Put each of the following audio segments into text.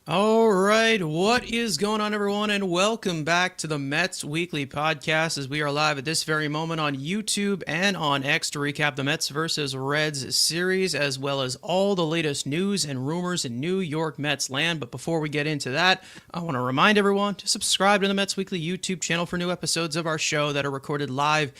All right, what is going on, everyone, and welcome back to the Mets Weekly Podcast as we are live at this very moment on YouTube and on X to recap the Mets versus Reds series, as well as all the latest news and rumors in New York Mets land. But before we get into that, I want to remind everyone to subscribe to the Mets Weekly YouTube channel for new episodes of our show that are recorded live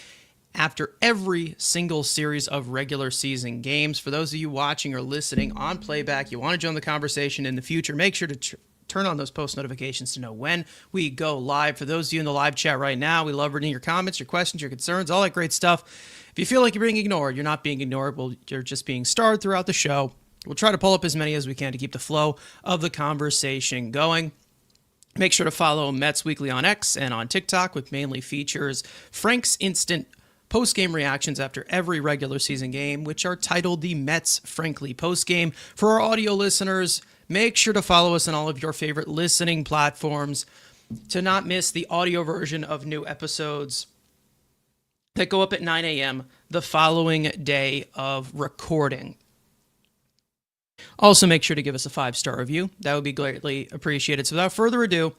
after every single series of regular season games. For those of you watching or listening on playback, you want to join the conversation in the future, make sure to turn on those post notifications to know when we go live. For those of you in the live chat right now, we love reading your comments, your questions, your concerns, all that great stuff. If you feel like you're being ignored, you're not being ignored. Well, you're just being starred throughout the show. We'll try to pull up as many as we can to keep the flow of the conversation going. Make sure to follow Mets Weekly on X and on TikTok, with mainly features Frank's Instant post-game reactions after every regular season game, which are titled the Mets Frankly Postgame. For our audio listeners, make sure to follow us on all of your favorite listening platforms to not miss the audio version of new episodes that go up at 9 a.m. the following day of recording. Also, make sure to give us a 5-star review. That would be greatly appreciated. So without further ado,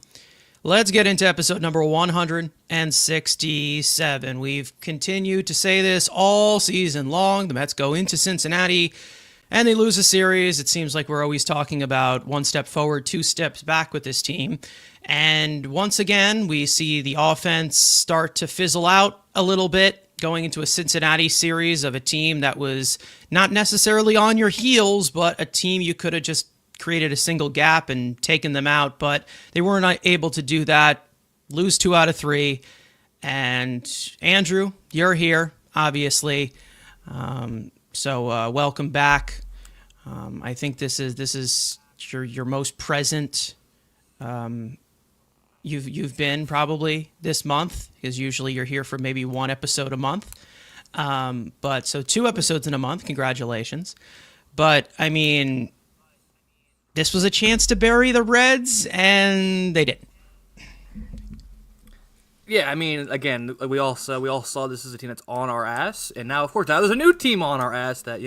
let's get into episode number 167. We've continued to say this all season long. The Mets go into Cincinnati and they lose a series. It seems like we're always talking about one step forward, two steps back with this team. And once again, we see the offense start to fizzle out a little bit, going into a Cincinnati series of a team that was not necessarily on your heels, but a team you could have just created a single gap and taken them out, but they weren't able to do that. Lose 2 out of 3. And Andrew, you're here, obviously. So welcome back. I think this is your most present you've been probably this month, because usually you're here for maybe one episode a month. But so 2 episodes in a month. Congratulations. But I mean, this was a chance to bury the Reds, and they didn't. Yeah, I mean, again, we all saw this as a team that's on our ass, and now, of course, now there's a new team on our ass that,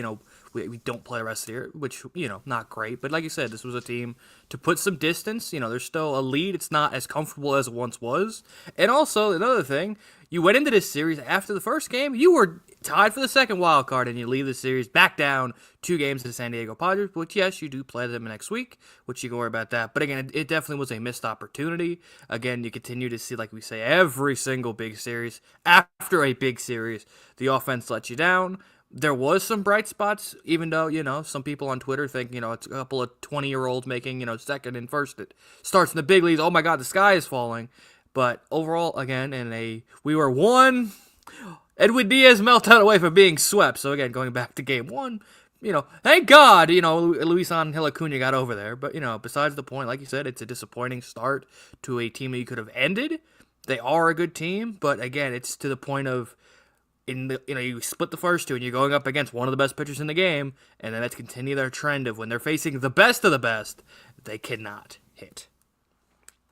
we don't play the rest of the year, which, not great. But like you said, this was a team to put some distance. There's still a lead. It's not as comfortable as it once was. And also, another thing, you went into this series after the first game, you were tied for the second wild card, and you leave the series back down 2 games to the San Diego Padres, which, yes, you do play them next week, which you can worry about that. But again, it definitely was a missed opportunity. Again, you continue to see, like we say, every single big series. After a big series, the offense lets you down. There was some bright spots, even though, some people on Twitter think, it's a couple of 20-year-olds making, second and first. It starts in the big leagues. Oh, my God, the sky is falling. But overall, again, we were one Edwin Diaz meltdown away from being swept. So, again, going back to game 1, thank God, Luis Angel Acuna got over there. But, besides the point, like you said, it's a disappointing start to a team that you could have ended. They are a good team, but, again, it's to the point of, you split the first 2 and you're going up against one of the best pitchers in the game, and then let's continue their trend of when they're facing the best of the best, they cannot hit.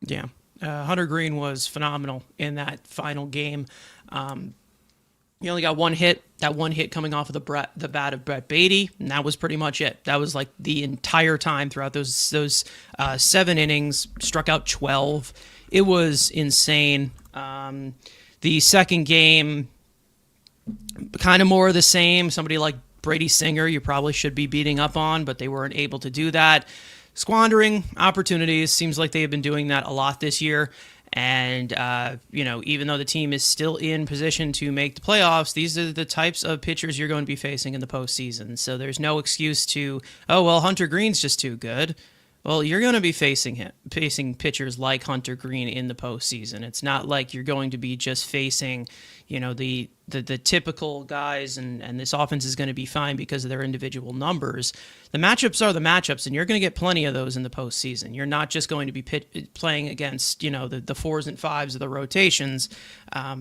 Yeah. Hunter Green was phenomenal in that final game. He only got 1 hit, that 1 hit coming off of the bat of Brett Beatty, and that was pretty much it. That was like the entire time throughout those 7 innings, struck out 12. It was insane. The second game, kind of more of the same. Somebody like Brady Singer, you probably should be beating up on, but they weren't able to do that. Squandering opportunities, seems like they have been doing that a lot this year. And, even though the team is still in position to make the playoffs, these are the types of pitchers you're going to be facing in the postseason. So there's no excuse to, Hunter Green's just too good. Well, you're going to be facing pitchers like Hunter Green in the postseason. It's not like you're going to be just facing, the typical guys, and this offense is going to be fine because of their individual numbers. The matchups are the matchups, and you're going to get plenty of those in the postseason. You're not just going to be playing against, the 4s and 5s of the rotations. A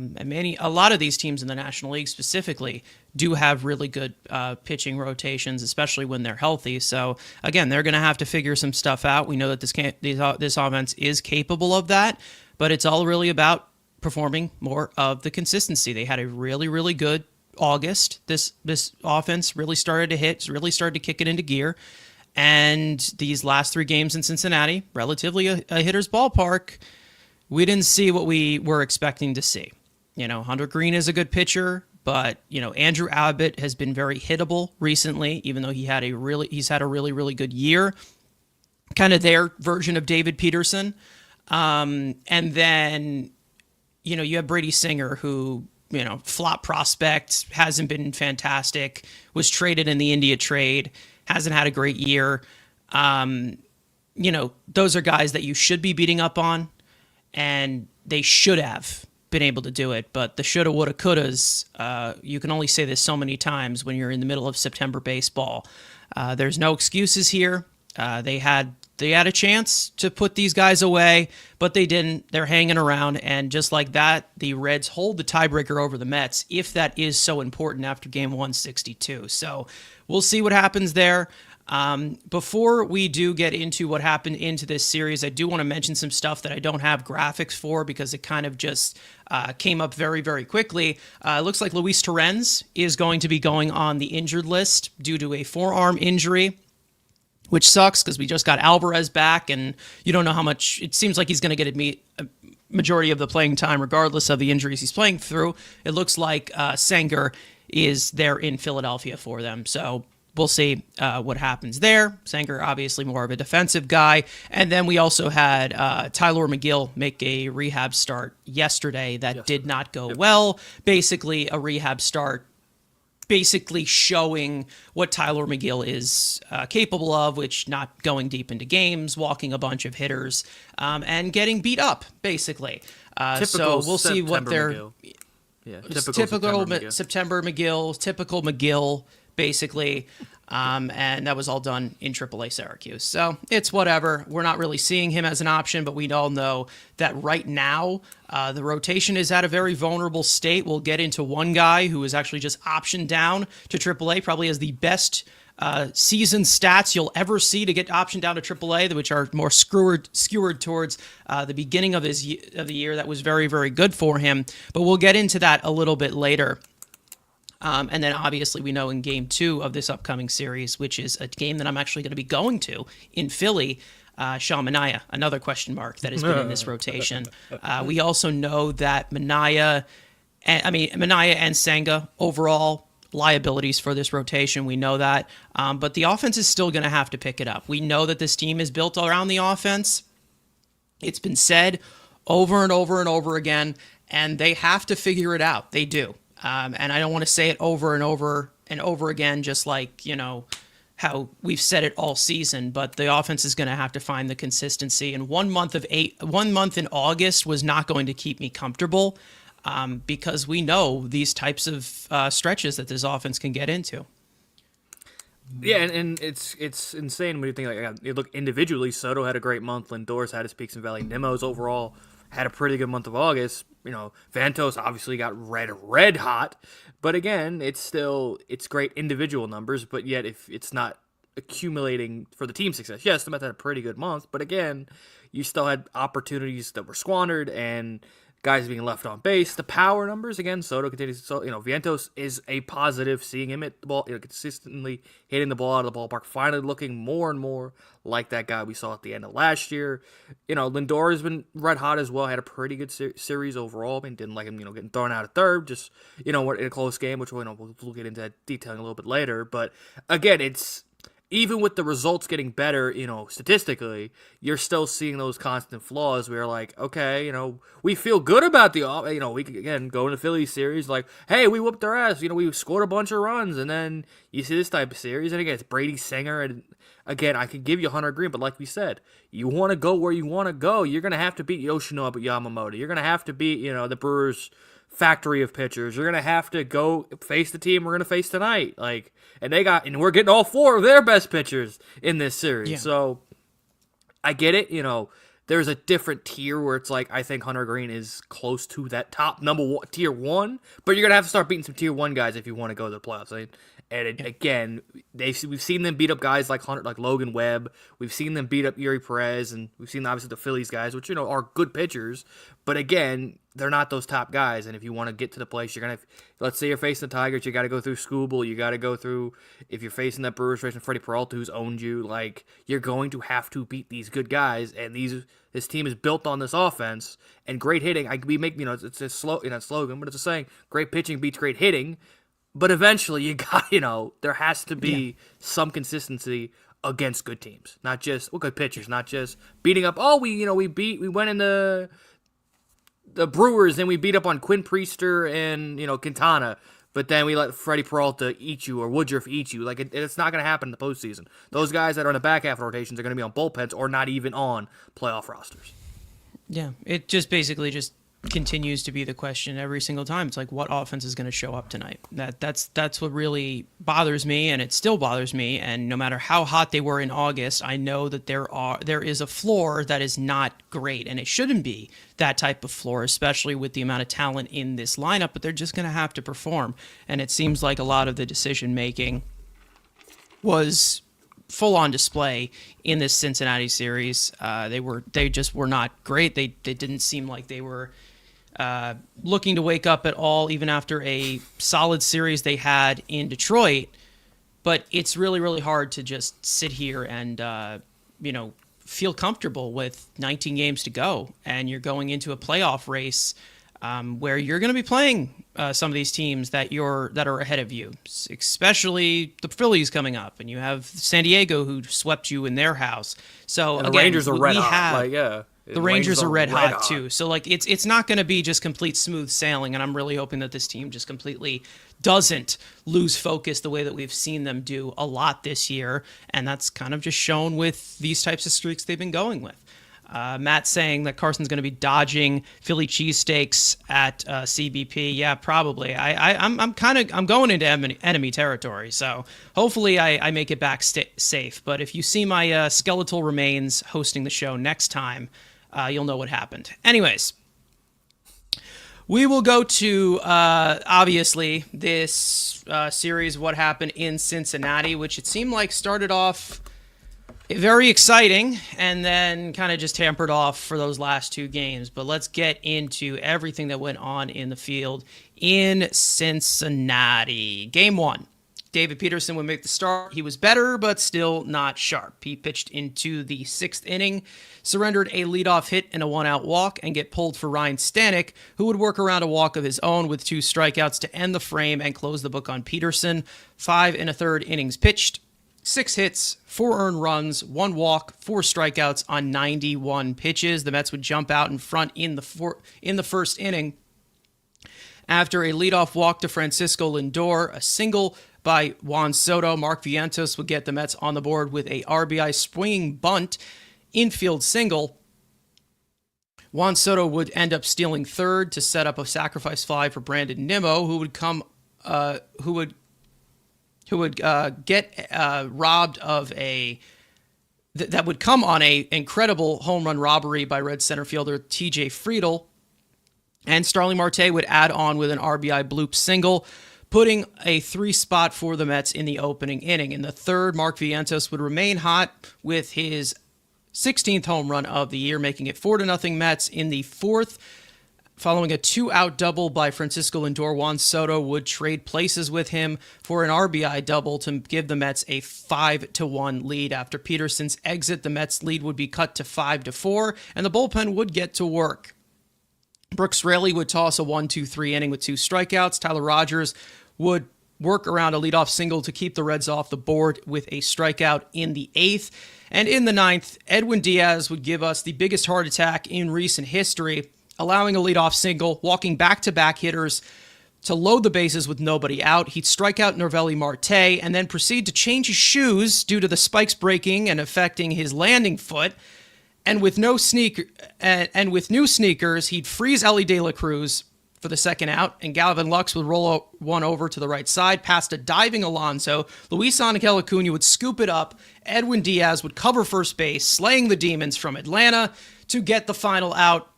lot of these teams in the National League specifically do have really good pitching rotations, especially when they're healthy. So again, they're going to have to figure some stuff out. We know that this offense is capable of that, but it's all really about performing more of the consistency. They had a really, really good August. This offense really started to hit, really started to kick it into gear. And these last 3 games in Cincinnati, relatively a hitter's ballpark, we didn't see what we were expecting to see. Hunter Green is a good pitcher, but Andrew Abbott has been very hittable recently, even though he's had a really, really good year. Kind of their version of David Peterson. And then, you have Brady Singer, who, flop prospect, hasn't been fantastic, was traded in the India trade, hasn't had a great year. Those are guys that you should be beating up on, and they should have been able to do it. But the shoulda, woulda, couldas, you can only say this so many times when you're in the middle of September baseball. There's no excuses here. They had a chance to put these guys away, but they didn't. They're hanging around, and just like that, the Reds hold the tiebreaker over the Mets, if that is so important after Game 162. So we'll see what happens there. Before we do get into what happened into this series, I do want to mention some stuff that I don't have graphics for because it kind of just came up very, very quickly. It looks like Luis Torrens is going to be going on the injured list due to a forearm injury, which sucks because we just got Alvarez back, and you don't know how much. It seems like he's going to get a majority of the playing time regardless of the injuries he's playing through. It looks like Senga is there in Philadelphia for them, so we'll see what happens there. Senga, obviously more of a defensive guy. And then we also had Tyler McGill make a rehab start yesterday that did not go well. Basically, a rehab start basically showing what Tyler McGill is capable of, which not going deep into games, walking a bunch of hitters, and getting beat up, basically. So we'll see what they're... Yeah, typical September McGill, typical McGill, basically. And that was all done in AAA Syracuse. So it's whatever. We're not really seeing him as an option, but we all know that right now the rotation is at a very vulnerable state. We'll get into one guy who is actually just optioned down to AAA, probably has the best season stats you'll ever see to get optioned down to AAA, which are more skewered towards the beginning of the year. That was very, very good for him. But we'll get into that a little bit later. And then obviously we know in Game 2 of this upcoming series, which is a game that I'm actually going to be going to in Philly, Sean Manaea, another question mark that has been in this rotation. We also know that Manaea and Senga overall liabilities for this rotation. We know that. But the offense is still going to have to pick it up. We know that this team is built around the offense. It's been said over and over and over again, and they have to figure it out. They do. And I don't want to say it over and over and over again, just like, how we've said it all season, but the offense is going to have to find the consistency. And 1 month in August was not going to keep me comfortable because we know these types of stretches that this offense can get into. Yeah, and it's insane when you think you look individually. Soto had a great month. Lindor's had his peaks and valleys. Nimmo's overall had a pretty good month of August. Vantos obviously got red hot, but again, it's great individual numbers, but yet if it's not accumulating for the team success. Yes, the Mets had a pretty good month, but again, you still had opportunities that were squandered and guys being left on base. The power numbers, again, Soto continues. So, Vientos is a positive. Seeing him hit the ball, consistently hitting the ball out of the ballpark, finally looking more and more like that guy we saw at the end of last year. Lindor has been red hot as well. Had a pretty good series overall. Didn't like him, getting thrown out at third. Just, in a close game, which we'll get into that detailing a little bit later. But again, it's even with the results getting better, statistically, you're still seeing those constant flaws where, like, okay, we feel good about the, we could, again, go in the Phillies series, like, hey, we whooped their ass, we scored a bunch of runs, and then you see this type of series, and again, it's Brady Singer, and again, I could give you Hunter Green, but like we said, you want to go where you want to go, you're going to have to beat Yoshinobu Yamamoto, you're going to have to beat, the Brewers' factory of pitchers. You're gonna have to go face the team we're gonna face tonight. And we're getting all 4 of their best pitchers in this series. Yeah. So I get it. There's a different tier where it's like I think Hunter Green is close to that top tier 1, but you're gonna have to start beating some tier 1 guys if you want to go to the playoffs. Again, we've seen them beat up guys like Logan Webb. We've seen them beat up Yuri Perez, and we've seen obviously the Phillies guys, which are good pitchers. But again, they're not those top guys. And if you want to get to the place, you're going to, let's say you're facing the Tigers, you got to go through Skubal. You got to go through, if you're facing that Brewers, facing Freddie Peralta, who's owned you, like, you're going to have to beat these good guys. And this team is built on this offense and great hitting. We make, it's a slogan, but it's a saying, great pitching beats great hitting. But eventually you got, there has to be some consistency against good teams, not just good pitchers, not just beating up. Oh, we went in the Brewers, then we beat up on Quinn Priester and Quintana, but then we let Freddie Peralta eat you or Woodruff eat you. Like it's not going to happen in the postseason. Those guys that are in the back half of rotations are going to be on bullpens or not even on playoff rosters. Yeah, it just basically just continues to be the question every single time. It's like, what offense is going to show up tonight? That's what really bothers me, and it still bothers me. And no matter how hot they were in August, I know that there is a floor that is not great, and it shouldn't be that type of floor, especially with the amount of talent in this lineup. But they're just going to have to perform, and it seems like a lot of the decision making was full on display in this Cincinnati series. They just were not great. They didn't seem like they were looking to wake up at all, even after a solid series they had in Detroit. But it's really, really hard to just sit here and, feel comfortable with 19 games to go. And you're going into a playoff race where you're going to be playing some of these teams that are ahead of you, especially the Phillies coming up. And you have San Diego, who swept you in their house. So and the again, Rangers are red hot. The Rangers are red hot too. So it's not going to be just complete smooth sailing, and I'm really hoping that this team just completely doesn't lose focus the way that we've seen them do a lot this year, and that's kind of just shown with these types of streaks they've been going with. Matt saying that Carson's going to be dodging Philly cheesesteaks at CBP. Yeah, probably. I'm going into enemy territory, so hopefully I make it back safe. But if you see my skeletal remains hosting the show next time, you'll know what happened. Anyways, we will go to, obviously, this series, what happened in Cincinnati, which it seemed like started off very exciting and then kind of just tampered off for those last two games. But let's get into everything that went on in the field in Cincinnati. Game one. David Peterson would make the start. He was better, but still not sharp. He pitched into the sixth inning, surrendered a leadoff hit and a one-out walk, and get pulled for Ryan Stanek, who would work around a walk of his own with 2 strikeouts to end the frame and close the book on Peterson. 5 1/3 innings pitched, 6 hits, 4 earned runs, 1 walk, 4 strikeouts on 91 pitches. The Mets would jump out in front in the first inning after a leadoff walk to Francisco Lindor, a single by Juan Soto. Mark Vientos would get the Mets on the board with a RBI swinging bunt infield single. Juan Soto would end up stealing third to set up a sacrifice fly for Brandon Nimmo, who would get robbed of that would come on a incredible home run robbery by Red center fielder TJ Friedel. And Starling Marte would add on with an RBI bloop single, putting a 3 spot for the Mets in the opening inning. In the third, Mark Vientos would remain hot with his 16th home run of the year, making it 4-0 Mets. In the fourth, following a 2-out double by Francisco Lindor, Juan Soto would trade places with him for an RBI double to give the Mets a 5-1 lead. After Peterson's exit, the Mets lead would be cut to 5-4, and the bullpen would get to work. Brooks Raley would toss a 1-2-3 inning with 2 strikeouts. Tyler Rogers would work around a leadoff single to keep the Reds off the board with a strikeout in the 8th. And in the 9th, Edwin Diaz would give us the biggest heart attack in recent history, allowing a leadoff single, walking back-to-back hitters to load the bases with nobody out. He'd strike out Noelvi Marte and then proceed to change his shoes due to the spikes breaking and affecting his landing foot. And with new sneakers, he'd freeze Ellie De La Cruz for the second out, and Galvin Lux would roll one over to the right side past a diving Alonso. Luis Angel Acuna would scoop it up. Edwin Diaz would cover first base, slaying the Demons from Atlanta to get the final out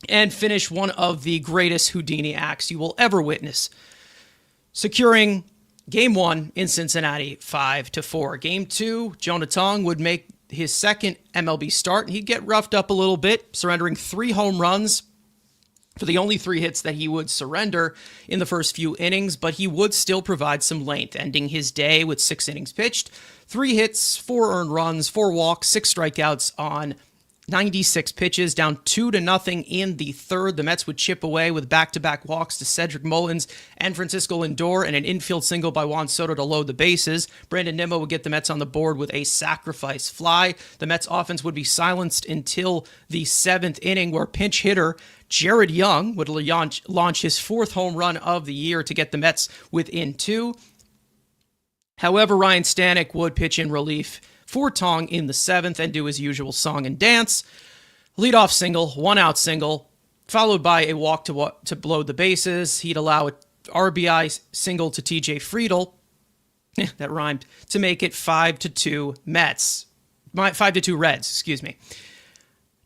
and finish one of the greatest Houdini acts you will ever witness, securing Game 1 in Cincinnati 5-4. Game 2, Jonah Tong would make his second MLB start, and he'd get roughed up a little bit, surrendering 3 home runs for the only 3 hits that he would surrender in the first few innings, but he would still provide some length, ending his day with 6 innings pitched, 3 hits, 4 earned runs, 4 walks, 6 strikeouts on 96 pitches, down 2-0 in the third. The Mets would chip away with back-to-back walks to Cedric Mullins and Francisco Lindor, and an infield single by Juan Soto to load the bases. Brandon Nimmo would get the Mets on the board with a sacrifice fly. The Mets offense would be silenced until the 7th inning, where pinch hitter Jared Young would launch his 4th home run of the year to get the Mets within 2. However, Ryan Stanek would pitch in relief for Tong in the 7th and do his usual song and dance. Leadoff single, 1-out single, followed by a walk to blow the bases. He'd allow an RBI single to TJ Friedl, that rhymed, to make it 5-2 Mets. 5-2 Reds, excuse me.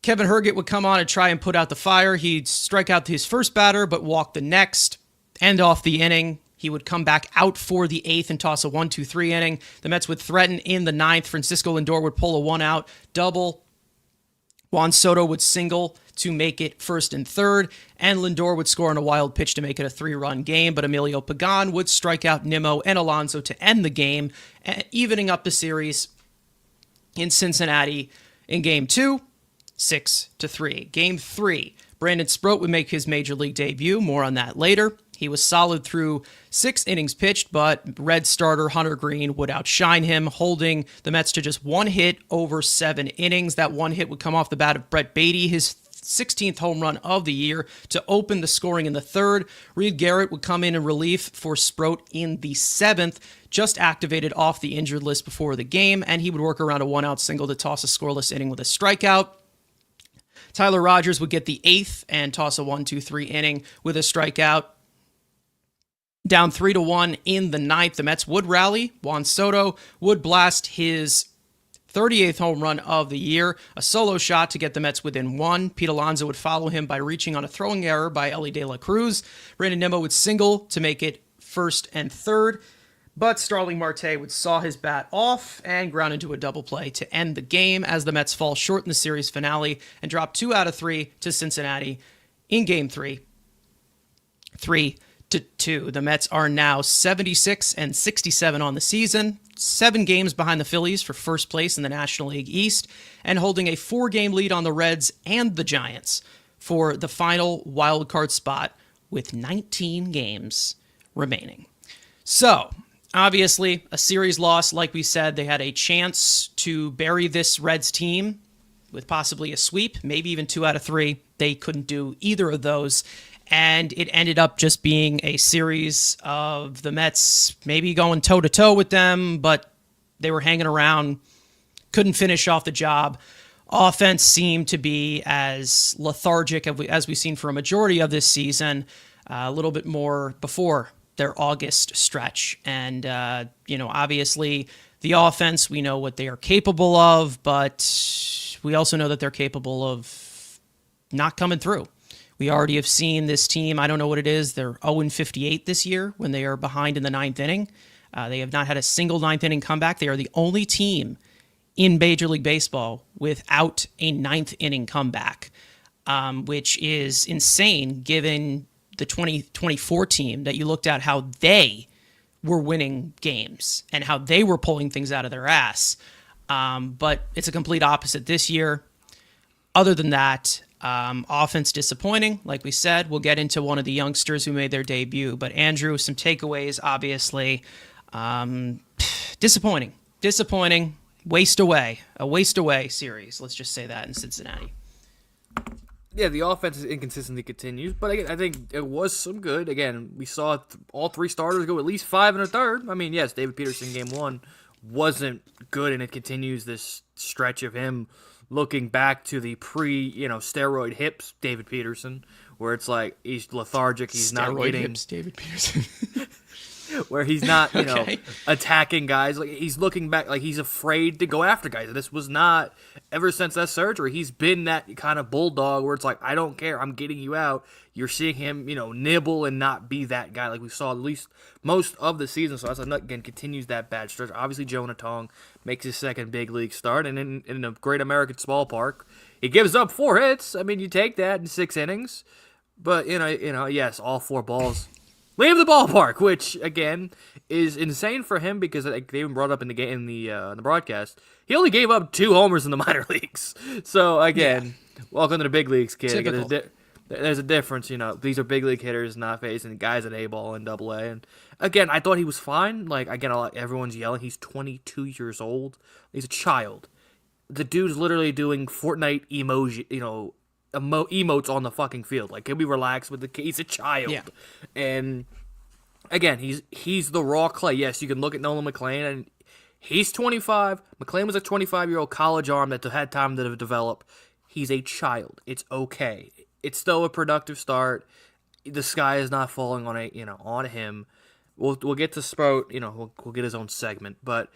Kevin Herget would come on and try and put out the fire. He'd strike out his first batter, but walk the next, end off the inning. He would come back out for the 8th and toss a 1-2-3 inning. The Mets would threaten in the 9th. Francisco Lindor would pull a 1-out double. Juan Soto would single to make it 1st and 3rd, and Lindor would score on a wild pitch to make it a 3-run game, but Emilio Pagan would strike out Nimmo and Alonso to end the game, evening up the series in Cincinnati in Game 2, 6-3. Game 3, Brandon Sproat would make his major league debut. More on that later. He was solid through 6 innings pitched, but Red starter Hunter Green would outshine him, holding the Mets to just 1 hit over 7 innings. That 1 hit would come off the bat of Brett Beatty, his 16th home run of the year, to open the scoring in the 3rd. Reed Garrett would come in relief for Sproat in the 7th, just activated off the injured list before the game, and he would work around a 1-out single to toss a scoreless inning with a strikeout. Tyler Rogers would get the 8th and toss a 1-2-3 inning with a strikeout. Down 3-1 in the 9th, the Mets would rally. Juan Soto would blast his 38th home run of the year, a solo shot to get the Mets within 1. Pete Alonso would follow him by reaching on a throwing error by Elly De La Cruz. Brandon Nimmo would single to make it 1st and 3rd, but Starling Marte would saw his bat off and ground into a double play to end the game as the Mets fall short in the series finale and drop 2 out of 3 to Cincinnati in Game 3. 3-2. The Mets are now 76-67 on the season, 7 games behind the Phillies for first place in the National League East, and holding a 4-game lead on the Reds and the Giants for the final wild card spot with 19 games remaining. So, obviously, a series loss. Like we said, they had a chance to bury this Reds team with possibly a sweep, maybe even 2 out of 3. They couldn't do either of those. And it ended up just being a series of the Mets maybe going toe-to-toe with them, but they were hanging around, couldn't finish off the job. Offense seemed to be as lethargic as we've seen for a majority of this season, a little bit more before their August stretch. And, obviously the offense, we know what they are capable of, but we also know that they're capable of not coming through. We already have seen this team, I don't know what it is, they're 0-58 this year when they are behind in the 9th inning. They have not had a single 9th inning comeback. They are the only team in Major League Baseball without a 9th inning comeback, which is insane given the 2024 team that you looked at how they were winning games and how they were pulling things out of their ass. But it's a complete opposite this year. Other than that, offense disappointing. Like we said, we'll get into one of the youngsters who made their debut. But Andrew, some takeaways, obviously. Disappointing. A waste away series. Let's just say that in Cincinnati. Yeah, the offense's inconsistency continues, but again, I think it was some good. Again, we saw all 3 starters go at least 5 1/3. I mean, yes, David Peterson Game 1 wasn't good, and it continues this stretch of him looking back to the steroid hips David Peterson, where it's like he's lethargic, he's not getting hips David Peterson. where he's not, attacking guys. Like he's looking back, like he's afraid to go after guys. This was not ever since that surgery. He's been that kind of bulldog where it's like, I don't care, I'm getting you out. You're seeing him, nibble and not be that guy like we saw at least most of the season. So that's again continues that bad stretch. Obviously, Jonah Tong makes his 2nd big league start, and in a great American ballpark, he gives up 4 hits. I mean, you take that in 6 innings. But yes, all 4 balls leave the ballpark, which again is insane for him because like, they even brought up in the game in the broadcast. He only gave up 2 homers in the minor leagues. So again, welcome to the big leagues, kid. Again, there's a difference. These are big league hitters, not facing guys at A ball and Double A. And again, I thought he was fine. Like again, everyone's yelling. He's 22 years old. He's a child. The dude's literally doing Fortnite emoji, emotes on the fucking field. Like, he'll be relaxed with he's a child. Yeah. And again, he's the raw clay. Yes, you can look at Nolan McLean, and he's 25. McLean was a 25-year-old college arm that had time to develop. He's a child. It's okay. It's still a productive start. The sky is not falling on him. We'll get to Sproat. We'll get his own segment. But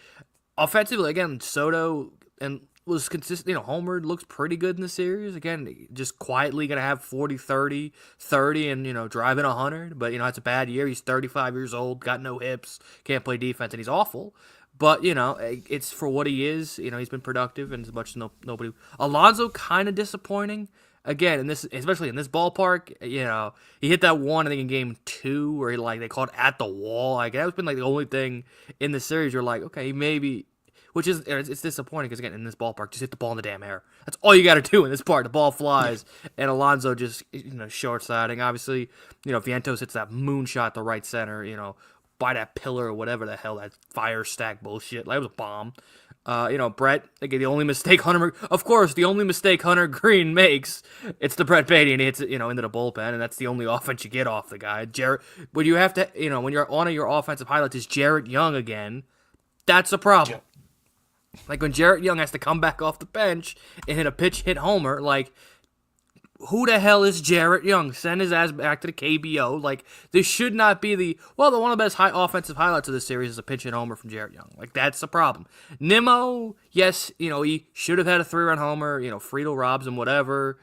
offensively, again, Soto and was consistent. Homer looks pretty good in the series. Again, just quietly going to have 40, 30, and, driving 100. But, it's a bad year. He's 35 years old, got no hips, can't play defense, and he's awful. But, it's for what he is. He's been productive, and as much as nobody. Alonso, kind of disappointing. Again, especially in this ballpark, he hit that one, I think, in game 2, where they called at the wall. Like, that's been, the only thing in the series you're like, okay, maybe. Which is, it's disappointing because, again, in this ballpark, just hit the ball in the damn air. That's all you got to do in this part. The ball flies, and Alonso just, short-siding. Obviously, Vientos hits that moonshot to right center, by that pillar or whatever the hell, that fire stack bullshit. Like, it was a bomb. Brett, again, the only mistake Hunter Green makes, it's the Brett Beatty, and he hits it, into the bullpen, and that's the only offense you get off the guy. When you have to, when you're on your offensive highlights is Jarrett Young again, that's a problem. Yeah. Like, when Jarrett Young has to come back off the bench and hit a pitch hit homer, like, who the hell is Jarrett Young? Send his ass back to the KBO. Like, this should not be one of the best offensive highlights of the series is a pitch hit homer from Jarrett Young. Like, that's the problem. Nimmo, yes, he should have had a 3-run homer, Friedel robs him, whatever.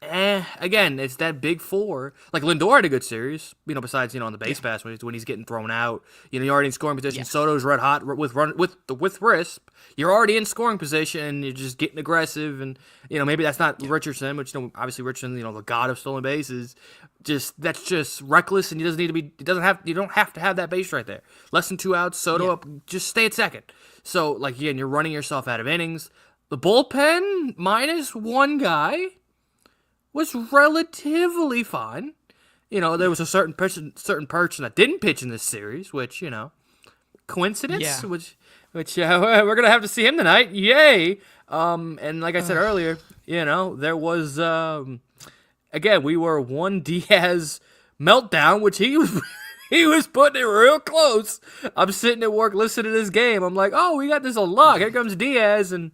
Again, it's that big 4. Like, Lindor had a good series, besides, on the base pass when he's getting thrown out. You're already in scoring position. Yeah. Soto's red hot with Risp. You're already in scoring position, and you're just getting aggressive. And, maybe that's not Richardson, which, obviously Richardson, the god of stolen bases. That's just reckless, and you don't have to have that base right there. Less than 2 outs, Soto up, just stay at second. So, like, again, you're running yourself out of innings. The bullpen, minus 1 guy, was relatively fine. There was a certain person that didn't pitch in this series, which, coincidence? Yeah. Which we're going to have to see him tonight. Yay! And like I said earlier, there was, again, we were one Diaz meltdown, which he was putting it real close. I'm sitting at work listening to this game. I'm like, oh, we got this on lock. Here comes Diaz, and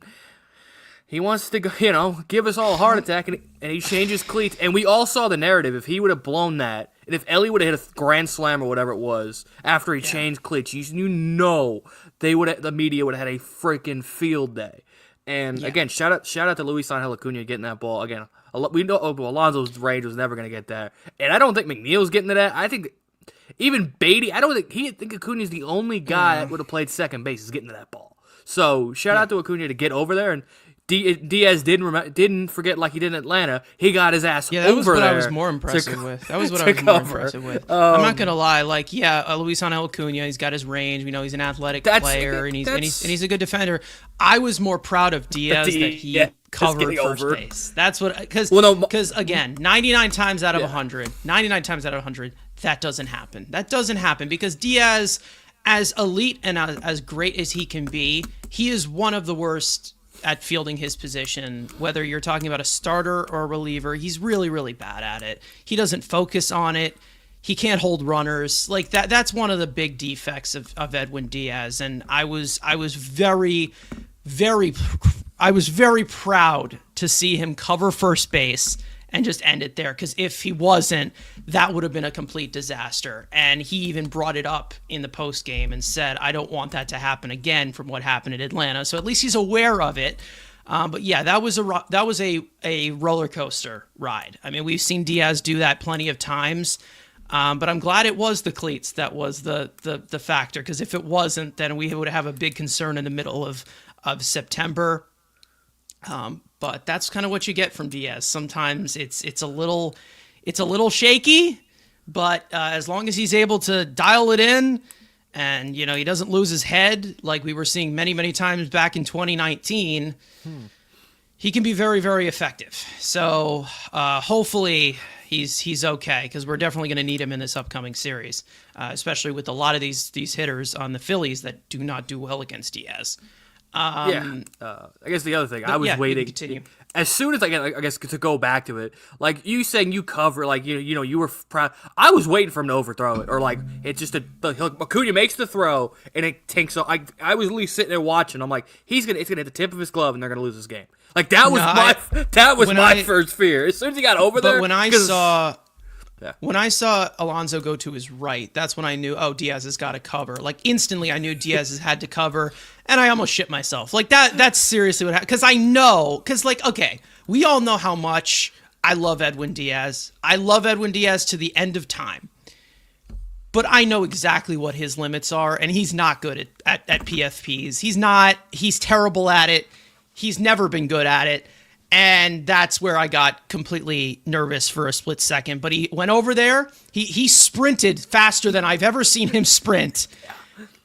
he wants to go, give us all a heart attack, and he changes cleats. And we all saw the narrative. If he would have blown that, and if Ellie would have hit a grand slam or whatever it was after he changed cleats, the media would have had a freaking field day. And again, shout out to Luis Angel Acuna getting that ball. Again, we know Alonso's range was never going to get that, and I don't think McNeil's getting to that. I think even Beatty, I think Acuna's the only guy that would have played second base is getting to that ball. So shout out to Acuna to get over there. And Diaz didn't forget like he did in Atlanta. He got his ass over there. Yeah, that was what I was more impressive with. I'm not gonna lie. Like, Luis Angel Acuna, he's got his range. He's an athletic player, and he's a good defender. I was more proud of Diaz that he covered first base. That's what because again, 99 times out of 100, that doesn't happen. That doesn't happen because Diaz, as elite and as great as he can be, he is one of the worst at fielding his position. Whether you're talking about a starter or a reliever, he's really, really bad at it. He doesn't focus on it. He can't hold runners. Like that's one of the big defects of Edwin Diaz. And I was very, very proud to see him cover first base and just end it there. Because if he wasn't, that would have been a complete disaster. And he even brought it up in the post game and said, I don't want that to happen again from what happened in Atlanta. So at least he's aware of it. But yeah, that was a roller coaster ride. I mean, we've seen Diaz do that plenty of times. But I'm glad it was the cleats that was the factor. Because if it wasn't, then we would have a big concern in the middle of September. But that's kind of what you get from Diaz. Sometimes it's a little It's a little shaky, but as long as he's able to dial it in and, he doesn't lose his head like we were seeing many, many times back in 2019, he can be very, very effective. So hopefully he's okay, because we're definitely going to need him in this upcoming series, especially with a lot of these hitters on the Phillies that do not do well against Diaz. I guess the other thing, I was waiting. Continue. As soon as I guess to go back to it, like you saying you cover, like you were proud. I was waiting for him to overthrow it, or like it's just Acuna makes the throw and it tanks. So I was at least sitting there watching. I'm like, it's gonna hit the tip of his glove and they're gonna lose this game. Like that was my first fear. As soon as he got over there, but when I saw Alonso go to his right, that's when I knew, Diaz has got to cover. Like instantly I knew Diaz has had to cover, and I almost shit myself. Like that's seriously what happened. Because okay, we all know how much I love Edwin Diaz. I love Edwin Diaz to the end of time. But I know exactly what his limits are, and he's not good at PFPs. He's terrible at it. He's never been good at it. And that's where I got completely nervous for a split second. But he went over there. He sprinted faster than I've ever seen him sprint.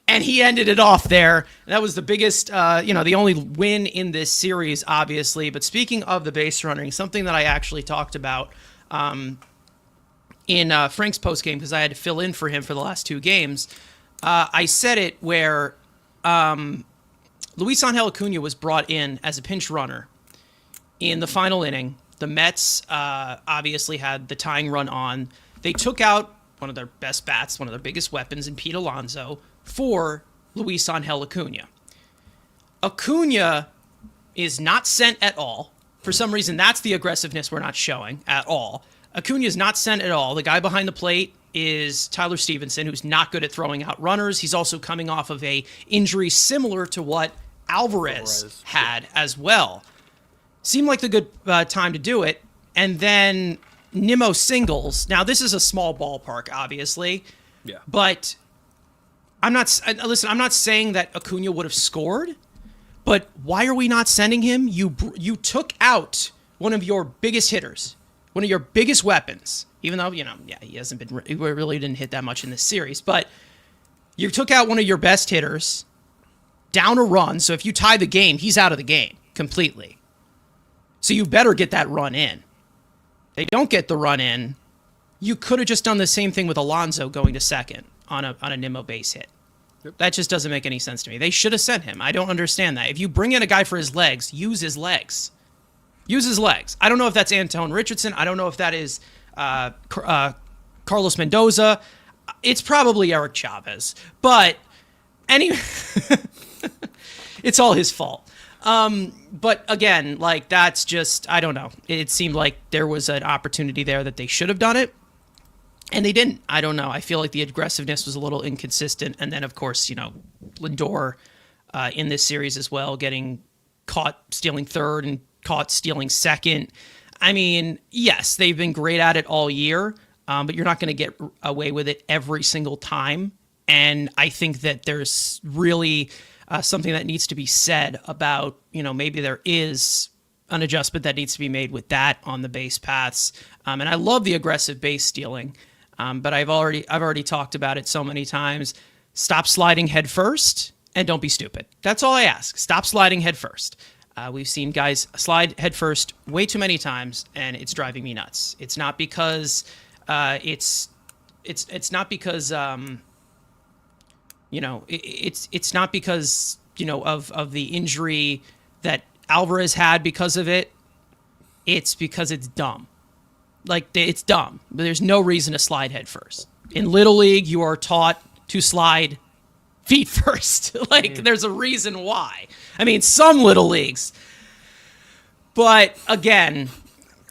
And he ended it off there. That was the biggest, the only win in this series, obviously. But speaking of the base running, something that I actually talked about in Frank's postgame, because I had to fill in for him for the last two games, I said it where Luis Angel Acuna was brought in as a pinch runner in the final inning. The Mets obviously had the tying run on. They took out one of their best bats, one of their biggest weapons in Pete Alonso, for Luis Angel Acuna. Acuna is not sent at all. For some reason, that's the aggressiveness we're not showing at all. Acuna is not sent at all. The guy behind the plate is Tyler Stevenson, who's not good at throwing out runners. He's also coming off of a injury similar to what Alvarez had as well. Seemed like the good time to do it. And then Nimmo singles. Now, this is a small ballpark, obviously. Yeah. But I'm not saying that Acuna would have scored, but why are we not sending him? You took out one of your biggest hitters, one of your biggest weapons, even though, he really didn't hit that much in this series, but you took out one of your best hitters, down a run, so if you tie the game, he's out of the game completely. So you better get that run in. They don't get the run in. You could have just done the same thing with Alonso going to second on a Nimmo base hit. Yep. That just doesn't make any sense to me. They should have sent him. I don't understand that. If you bring in a guy for his legs, use his legs. Use his legs. I don't know if that's Anton Richardson. I don't know if that is Carlos Mendoza. It's probably Eric Chavez. But anyway, it's all his fault. But again, like that's just, I don't know. It seemed like there was an opportunity there that they should have done it. And they didn't. I don't know. I feel like the aggressiveness was a little inconsistent. And then, of course, Lindor in this series as well, getting caught stealing third and caught stealing second. I mean, yes, they've been great at it all year, but you're not going to get away with it every single time. And I think that there's really something that needs to be said about, maybe there is an adjustment that needs to be made with that on the base paths. And I love the aggressive base stealing. But I've already talked about it so many times. Stop sliding head first and don't be stupid. That's all I ask. Stop sliding head first. We've seen guys slide head first way too many times, and it's driving me nuts. It's not because it's not because it's not because of the injury that Alvarez had because of it. It's because it's dumb. Like, it's dumb. But there's no reason to slide head first. In Little League, you are taught to slide feet first. There's a reason why. I mean, some Little Leagues. But, again,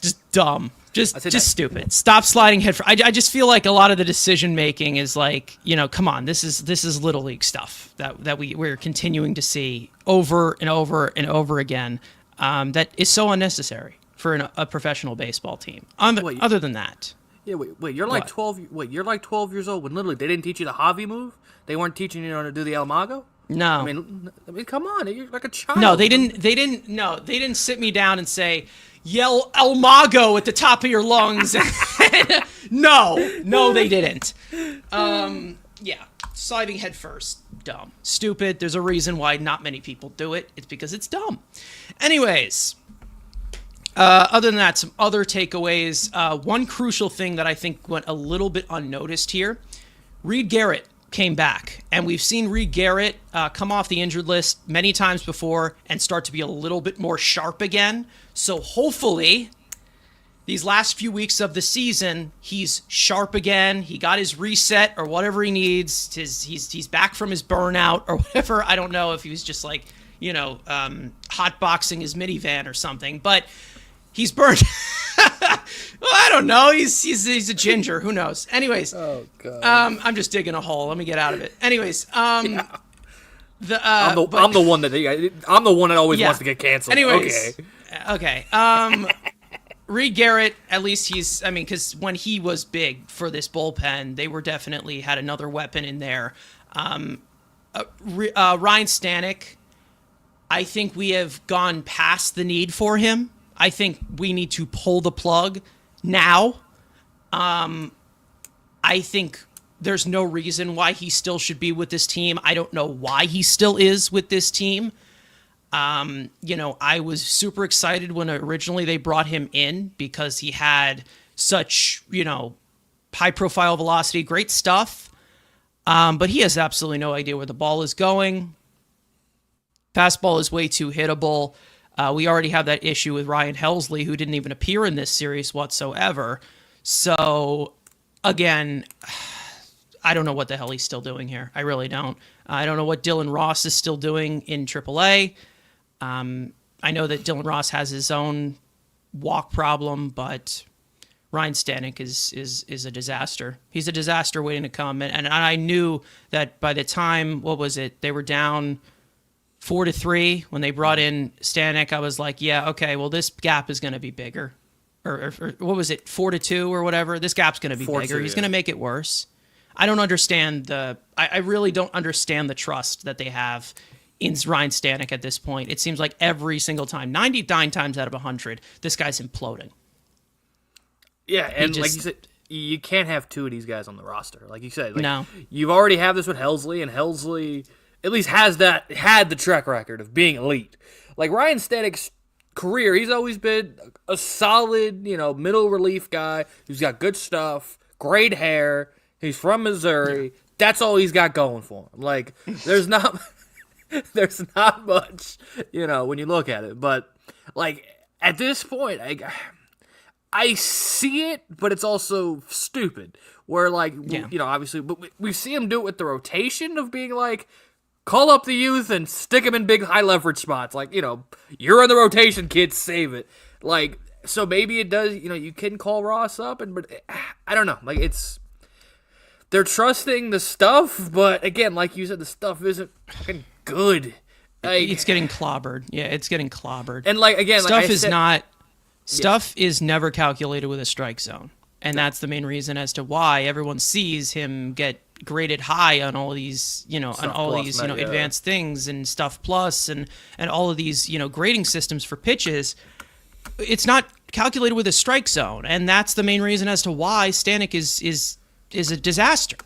just dumb. Just stupid. Stop sliding head first. I just feel like a lot of the decision-making is like, come on, this is Little League stuff that we're continuing to see over and over and over again that is so unnecessary for a professional baseball team. Other than that. Yeah, wait. You're like 12. Wait, you're like 12 years old when literally they didn't teach you the Javi move. They weren't teaching you how to do the El Mago. No. I mean, come on. You're like a child. No, they didn't. No, they didn't sit me down and say, "Yell El Mago at the top of your lungs," No, they didn't. Yeah, sliding head first, dumb, stupid. There's a reason why not many people do it. It's because it's dumb. Anyways, other than that, some other takeaways. One crucial thing that I think went a little bit unnoticed here: Reed Garrett came back, and we've seen Reed Garrett come off the injured list many times before and start to be a little bit more sharp again. So hopefully, these last few weeks of the season, he's sharp again. He got his reset or whatever he needs. He's back from his burnout or whatever. I don't know if he was just like, hotboxing his minivan or something, but he's burnt. Well, I don't know. He's a ginger. Who knows? Anyways, Oh God. I'm just digging a hole. Let me get out of it. Anyways, I'm the one that always Yeah. wants to get canceled. Anyways, okay. Reed Garrett, at least because when he was big for this bullpen, they were definitely had another weapon in there. Ryan Stanek, I think we have gone past the need for him. I think we need to pull the plug now. I think there's no reason why he still should be with this team. I don't know why he still is with this team. I was super excited when originally they brought him in because he had such, high profile velocity, great stuff. But he has absolutely no idea where the ball is going. Fastball is way too hittable. We already have that issue with Ryan Helsley, who didn't even appear in this series whatsoever. So, again, I don't know what the hell he's still doing here. I really don't. I don't know what Dylan Ross is still doing in AAA. I know that Dylan Ross has his own walk problem, but Ryan Stanek is a disaster. He's a disaster waiting to come. And I knew that by the time, they were down 4-3 when they brought in Stanek. I was like, yeah, okay, well, this gap is going to be bigger. Or what was it, 4-2 or whatever? This gap's going to be bigger. He's going to make it worse. I don't understand I really don't understand the trust that they have in Ryan Stanek at this point. It seems like every single time, 99 times out of 100, this guy's imploding. Yeah, and like you said, you can't have two of these guys on the roster. Like you said, No. You've already have this with Helsley, and Helsley at least had the track record of being elite. Like Ryan Stanek's career, he's always been a solid, middle relief guy who's got good stuff, great hair. He's from Missouri. Yeah. That's all he's got going for him. Like there's not much, when you look at it. But like at this point, I see it, but it's also stupid. Where obviously, but we see him do it with the rotation of being like, call up the youth and stick him in big high leverage spots. Like, you're in the rotation, kids, save it. Like, so maybe it does, you can call Ross up, but I don't know. Like, they're trusting the stuff, but again, like you said, the stuff isn't fucking good. Like, it's getting clobbered. Yeah, it's getting clobbered. And again, stuff is never calculated with a strike zone. And that's the main reason as to why everyone sees him get graded high on all these, advanced things and Stuff Plus and all of these, grading systems for pitches. It's not calculated with a strike zone, and that's the main reason as to why Stanek is a disaster,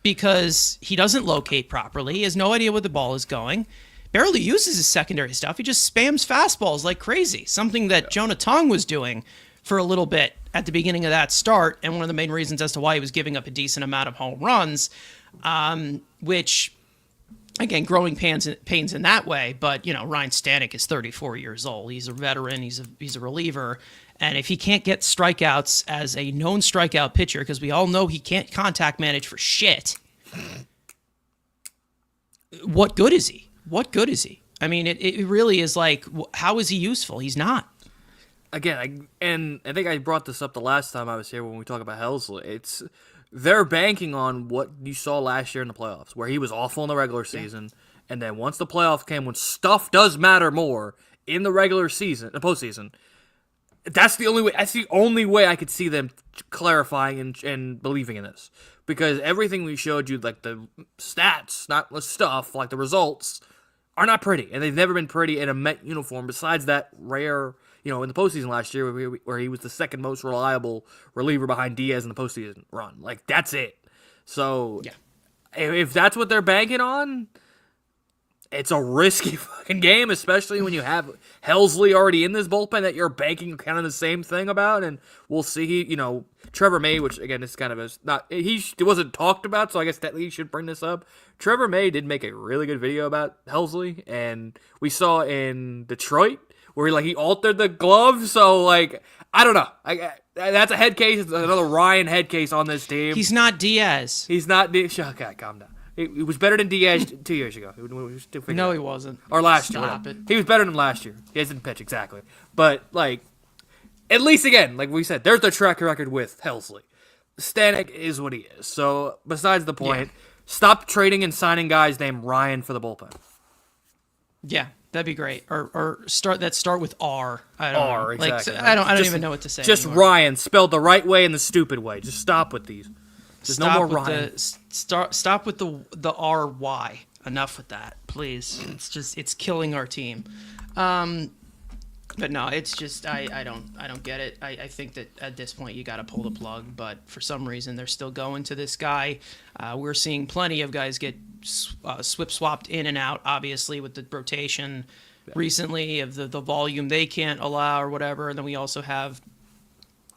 because he doesn't locate properly. He has no idea where the ball is going. Barely uses his secondary stuff. He just spams fastballs like crazy. Something that Jonah Tong was doing for a little bit at the beginning of that start, and one of the main reasons as to why he was giving up a decent amount of home runs, which, again, growing pains in that way. But, Ryan Stanek is 34 years old. He's a veteran. He's a reliever. And if he can't get strikeouts as a known strikeout pitcher, because we all know he can't contact manage for shit, what good is he? What good is he? I mean, it really is like, how is he useful? He's not. Again, I think I brought this up the last time I was here when we talk about Helsley. They're banking on what you saw last year in the playoffs, where he was awful in the regular season, and then once the playoffs came, when stuff does matter more in the regular season, the postseason, that's the only way. That's the only way I could see them clarifying and believing in this, because everything we showed you, like the stats, not the stuff, like the results, are not pretty, and they've never been pretty in a Met uniform. Besides that rare, in the postseason last year where he was the second most reliable reliever behind Diaz in the postseason run. Like, that's it. So, Yeah. if that's what they're banking on, it's a risky fucking game, especially when you have Helsley already in this bullpen that you're banking kind of the same thing about. And we'll see, Trevor May, which again is kind of he wasn't talked about, so I guess technically he should bring this up. Trevor May did make a really good video about Helsley, and we saw in Detroit where he altered the glove. So like, I don't know. That's a head case. It's another Ryan head case on this team. He's not Diaz. He's not Diaz. Okay, calm down. He was better than Diaz 2 years ago. No, he wasn't. Or last year. Stop it. He was better than last year. He didn't pitch, exactly. But, like, at least, again, like we said, there's the track record with Helsley. Stanek is what he is. So, besides the point, stop trading and signing guys named Ryan for the bullpen. Yeah, that'd be great. Or start with R. I don't know. Exactly. Like, I don't even know what to say Just anymore. Ryan, spelled the right way and the stupid way. Just stop with these. There's no more Ryan. Stop with the RY. Enough with that, please. It's killing our team. But no, it's just I don't get it. I think that at this point you got to pull the plug. But for some reason they're still going to this guy. We're seeing plenty of guys get swapped in and out. Obviously with the rotation recently of the volume they can't allow or whatever. And then we also have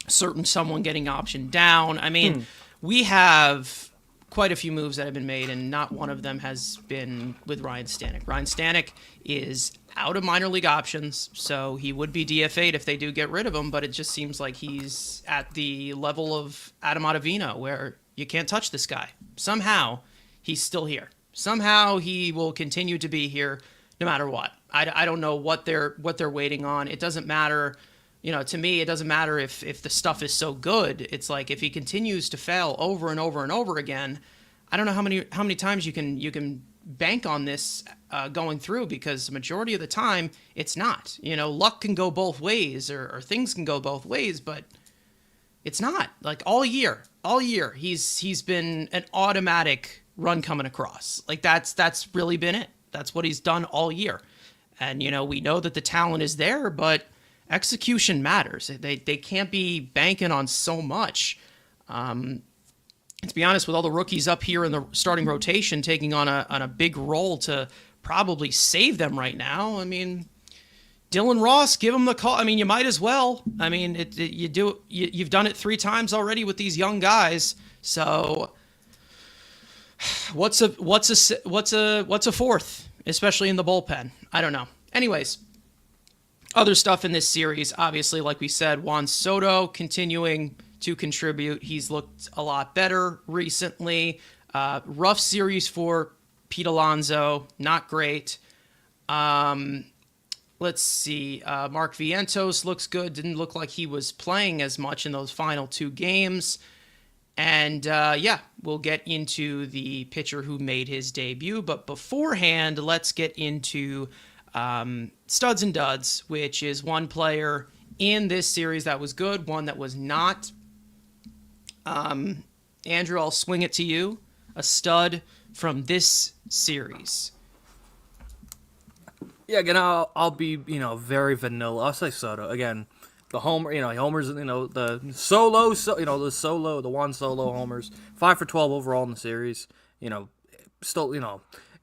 someone getting optioned down. I mean. We have quite a few moves that have been made, and not one of them has been with Ryan Stanek. Ryan Stanek is out of minor league options, so he would be DFA'd if they do get rid of him, but it just seems like he's at the level of Adam Ottavino, where you can't touch this guy. Somehow, he's still here. Somehow, he will continue to be here no matter what. I don't know what they're waiting on. It doesn't matter. To me, it doesn't matter if the stuff is so good. It's like if he continues to fail over and over and over again, I don't know how many times you can bank on this going through, because the majority of the time it's not. Luck can go both ways or things can go both ways, but it's not. Like all year he's been an automatic run coming across. Like that's really been it. That's what he's done all year. And we know that the talent is there, but execution matters. They can't be banking on so much. To be honest, with all the rookies up here in the starting rotation taking on a big role to probably save them right now. I mean, Dylan Ross, give him the call. I mean, you might as well. I mean, you've done it 3 times already with these young guys. So what's a fourth, especially in the bullpen? I don't know. Anyways. Other stuff in this series, obviously, like we said, Juan Soto continuing to contribute. He's looked a lot better recently. Rough series for Pete Alonso, not great. Let's see. Mark Vientos looks good. Didn't look like he was playing as much in those final 2 games. And we'll get into the pitcher who made his debut. But beforehand, let's get into studs and duds, which is one player in this series that was good, one that was not. Andrew, I'll swing it to you. A stud from this series. Yeah, again, I'll be very vanilla. I'll say Soto again. The homer, homers, the Juan Solo homers, 5 for 12 overall in the series. Still,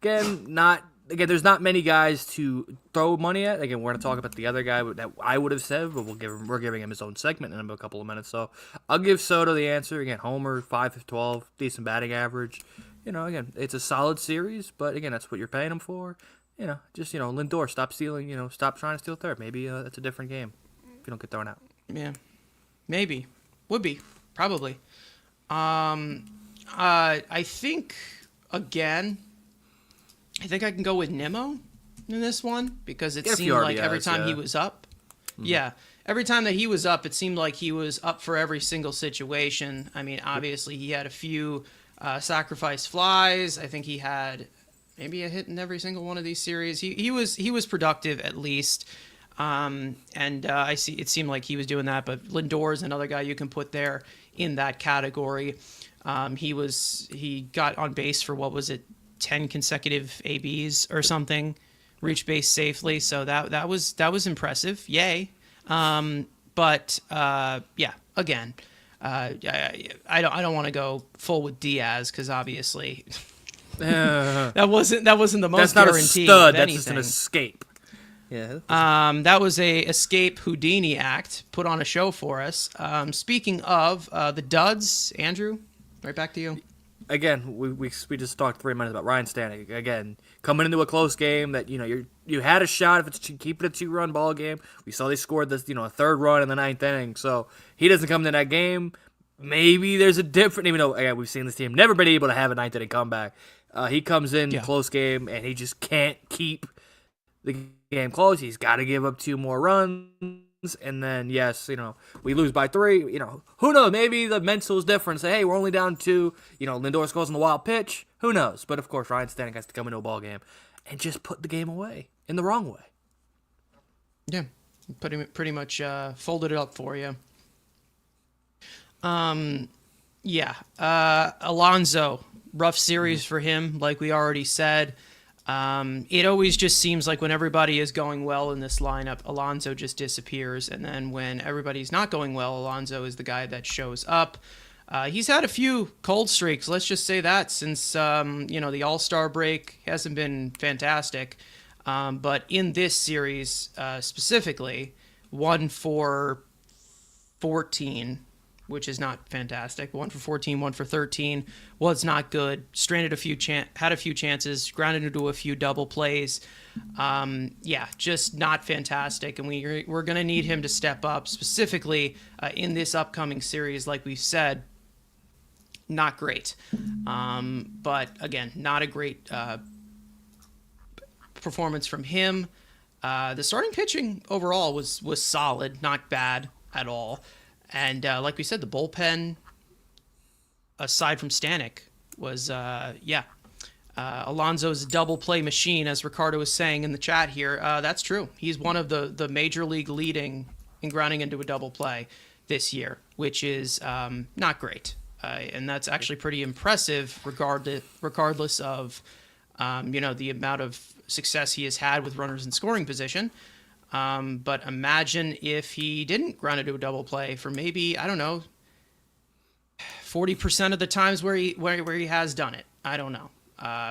again, not. Again, there's not many guys to throw money at. Again, we're going to talk about the other guy that I would have said, but we're giving him his own segment in a couple of minutes. So I'll give Soto the answer. Again, homer, 5 for 12, decent batting average. Again, it's a solid series, but again, that's what you're paying him for. Lindor, stop stealing, stop trying to steal third. Maybe that's a different game if you don't get thrown out. Yeah, maybe. Would be. Probably. I think, again, I can go with Nimmo in this one because it seemed like every time he was up. Yeah, every time that he was up, it seemed like he was up for every single situation. I mean, obviously, he had a few sacrifice flies. I think he had maybe a hit in every single one of these series. He was productive at least. It seemed like he was doing that, but Lindor is another guy you can put there in that category. He got on base for, what was it, 10 consecutive ABs or something, reached base safely. So that was impressive. Yay. Yeah, again, I don't want to go full with Diaz because obviously that wasn't the most That's not a guaranteed stud. of That's just an anything. escape. Yeah. That was a escape Houdini act put on a show for us. Speaking of the duds, Andrew, right back to you. Again, we just talked 3 minutes about Ryan Stanek. Again, coming into a close game that you had a shot if it's keep it a 2-run ball game. We saw they scored this a third run in the 9th inning. So he doesn't come into that game. Maybe there's a different. Even though again, we've seen this team never been able to have a 9th inning comeback. He comes in close game and he just can't keep the game close. He's got to give up 2 more runs. And then, yes, we lose by 3. Who knows? Maybe the mental is different. Say, hey, we're only down 2. Lindor scores on the wild pitch. Who knows? But, of course, Ryan Stanek has to come into a ball game and just put the game away in the wrong way. Yeah, pretty much folded it up for you. Alonso, rough series for him, like we already said. It always just seems like when everybody is going well in this lineup, Alonso just disappears. And then when everybody's not going well, Alonso is the guy that shows up. He's had a few cold streaks, let's just say that, since, the All-Star break hasn't been fantastic. But in this series specifically, 1 for 14, which is not fantastic. 1 for 14, 1 for 13 was not good. Stranded had a few chances, grounded into a few double plays. Just not fantastic. And we're going to need him to step up, specifically in this upcoming series, like we've said. Not great. But again, not a great performance from him. The starting pitching overall was solid, not bad at all. And like we said, the bullpen, aside from Stanek, was, Alonso's double play machine, as Ricardo was saying in the chat here. That's true. He's one of the major league leading in grounding into a double play this year, which is not great. And that's actually pretty impressive regardless of, the amount of success he has had with runners in scoring position. But imagine if he didn't ground into a double play for maybe, 40% of the times where he has done it. I don't know.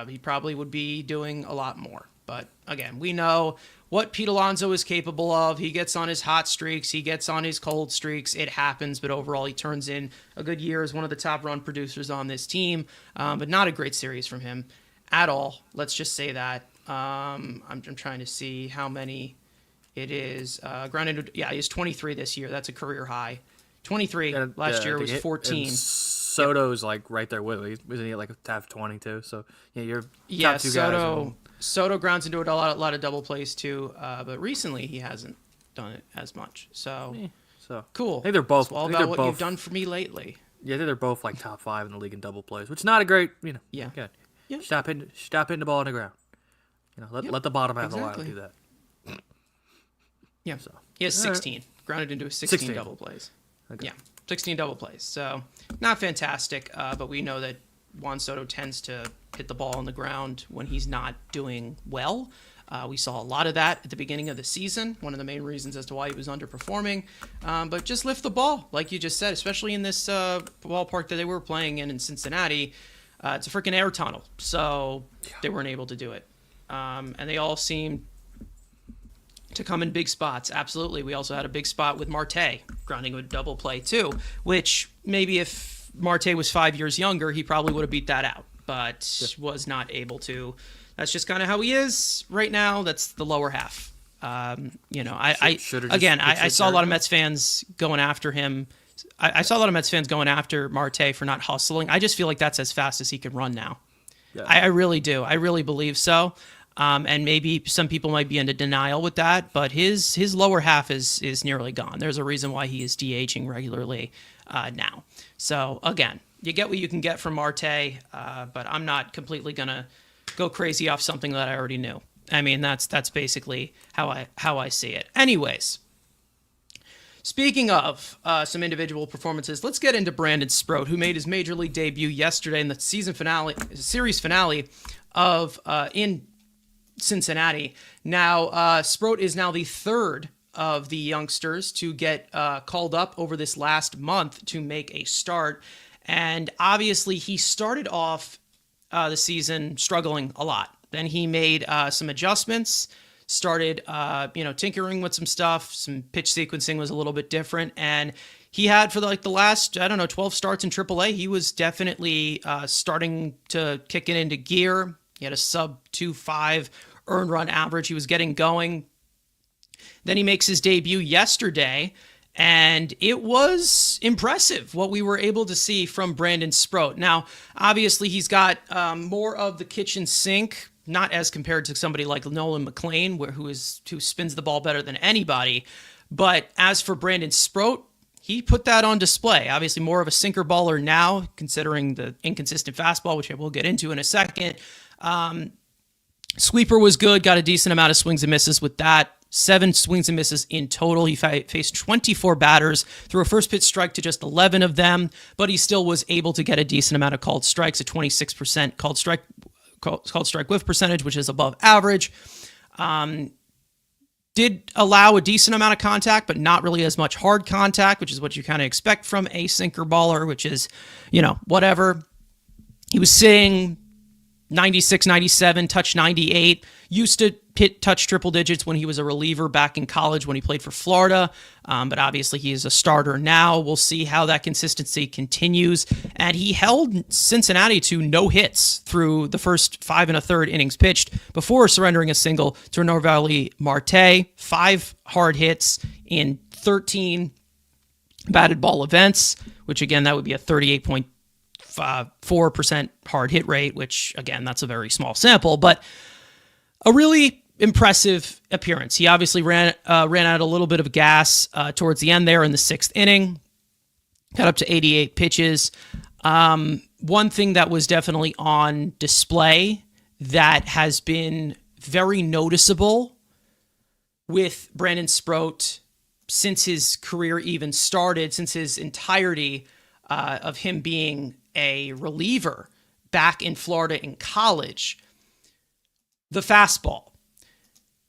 He probably would be doing a lot more. But again, we know what Pete Alonso is capable of. He gets on his hot streaks. He gets on his cold streaks. It happens. But overall, he turns in a good year as one of the top run producers on this team. But not a great series from him at all. Let's just say that. I'm trying to see how many it is. Grounded. Yeah, he's 23 this year. That's a career high. 23 last year was 14. Soto's right there with him. Isn't he like a top 22? So you're top 2 guys. Soto grounds into a lot of double plays too, but recently he hasn't done it as much. So cool. I think they're both. It's all about what you've done for me lately. Yeah, I think they're both top 5 in the league in double plays, which is not a great. Yeah. Good. Yeah. Stop hitting the ball on the ground. Let the bottom have the line to do that. Yeah. So he has 16 grounded into 16 double plays. Okay. Yeah, 16 double plays. So not fantastic, but we know that Juan Soto tends to hit the ball on the ground when he's not doing well. We saw a lot of that at the beginning of the season, one of the main reasons as to why he was underperforming. But just lift the ball, like you just said, especially in this ballpark that they were playing in Cincinnati. It's a freaking air tunnel, so they weren't able to do it. And they all seemed to come in big spots. Absolutely. We also had a big spot with Marte grounding a double play too, which maybe if Marte was 5 years younger, he probably would have beat that out, but was not able to. That's just kind of how he is right now. That's the lower half. I saw a lot of Mets fans going after him. I saw a lot of Mets fans going after Marte for not hustling. I just feel like that's as fast as he can run now. Yeah. I really do. I really believe so. And maybe some people might be into denial with that, but his lower half is nearly gone. There's a reason why he is DHing regularly now. So again, you get what you can get from Marte, but I'm not completely gonna go crazy off something that I already knew. I mean, that's basically how I see it. Anyways, speaking of some individual performances, let's get into Brandon Sproat, who made his major league debut yesterday in the series finale of in Cincinnati. Now, Sproat is now the third of the youngsters to get called up over this last month to make a start. And obviously, he started off the season struggling a lot. Then he made some adjustments, started tinkering with some stuff. Some pitch sequencing was a little bit different, and he had for the last 12 starts in AAA. He was definitely starting to kick it into gear. He had a sub 2.5 earned run average. He was getting going. Then he makes his debut yesterday, and it was impressive what we were able to see from Brandon Sproat. Now, obviously, he's got more of the kitchen sink, not as compared to somebody like Nolan McLean, who spins the ball better than anybody. But as for Brandon Sproat, he put that on display. Obviously, more of a sinker baller now, considering the inconsistent fastball, which I will get into in a second. Sweeper was good, got a decent amount of swings and misses with that. 7 swings and misses in total. He faced 24 batters, threw a first pitch strike to just 11 of them, but he still was able to get a decent amount of called strikes, a 26% called strike whiff percentage, which is above average. Did allow a decent amount of contact, but not really as much hard contact, which is what you kind of expect from a sinker baller, which is, whatever. He was sitting 96, 97, touch 98. Used to touch triple digits when he was a reliever back in college when he played for Florida. But obviously he is a starter now. We'll see how that consistency continues. And he held Cincinnati to no hits through the first 5 1/3 innings pitched before surrendering a single to Norvali Marte. 5 hard hits in 13 batted ball events, which again, that would be a 38.4% hard hit rate, which again, that's a very small sample, but a really impressive appearance. He obviously ran out a little bit of gas towards the end there in the 6th inning. Got up to 88 pitches. One thing that was definitely on display that has been very noticeable with Brandon Sproat since his career even started, since his entirety of him being a reliever back in Florida in college, the fastball.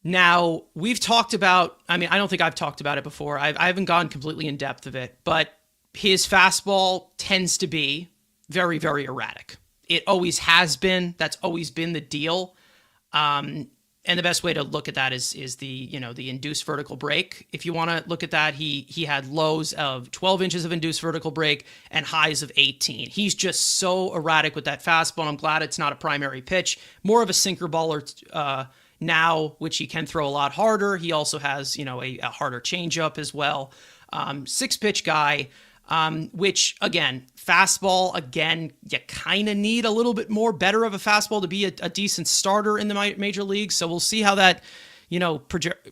Now, we've talked about, I don't think I've talked about it before. I haven't gone completely in depth of it, but his fastball tends to be very, very erratic. It always has been. That's always been the deal. And the best way to look at that is the induced vertical break. If you want to look at that, he had lows of 12 inches of induced vertical break and highs of 18. He's just so erratic with that fastball, and I'm glad it's not a primary pitch. More of a sinker baller now, which he can throw a lot harder. He also has, a harder changeup as well. 6-pitch guy, which, again, fastball, again, you kind of need a little bit more better of a fastball to be a decent starter in the major leagues. So we'll see how that,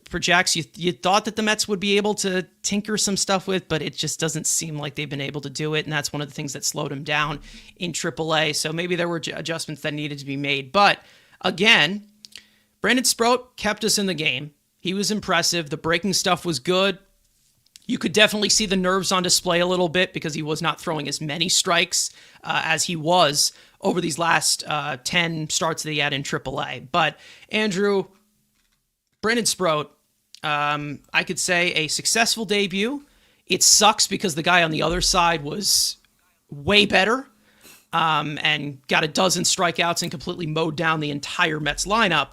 projects. You thought that the Mets would be able to tinker some stuff with, but it just doesn't seem like they've been able to do it. And that's one of the things that slowed him down in AAA. So maybe there were adjustments that needed to be made. But again, Brandon Sproat kept us in the game. He was impressive. The breaking stuff was good. You could definitely see the nerves on display a little bit because he was not throwing as many strikes as he was over these last 10 starts that he had in AAA. But Andrew, Brandon Sproat, I could say a successful debut. It sucks because the guy on the other side was way better and got a dozen strikeouts and completely mowed down the entire Mets lineup.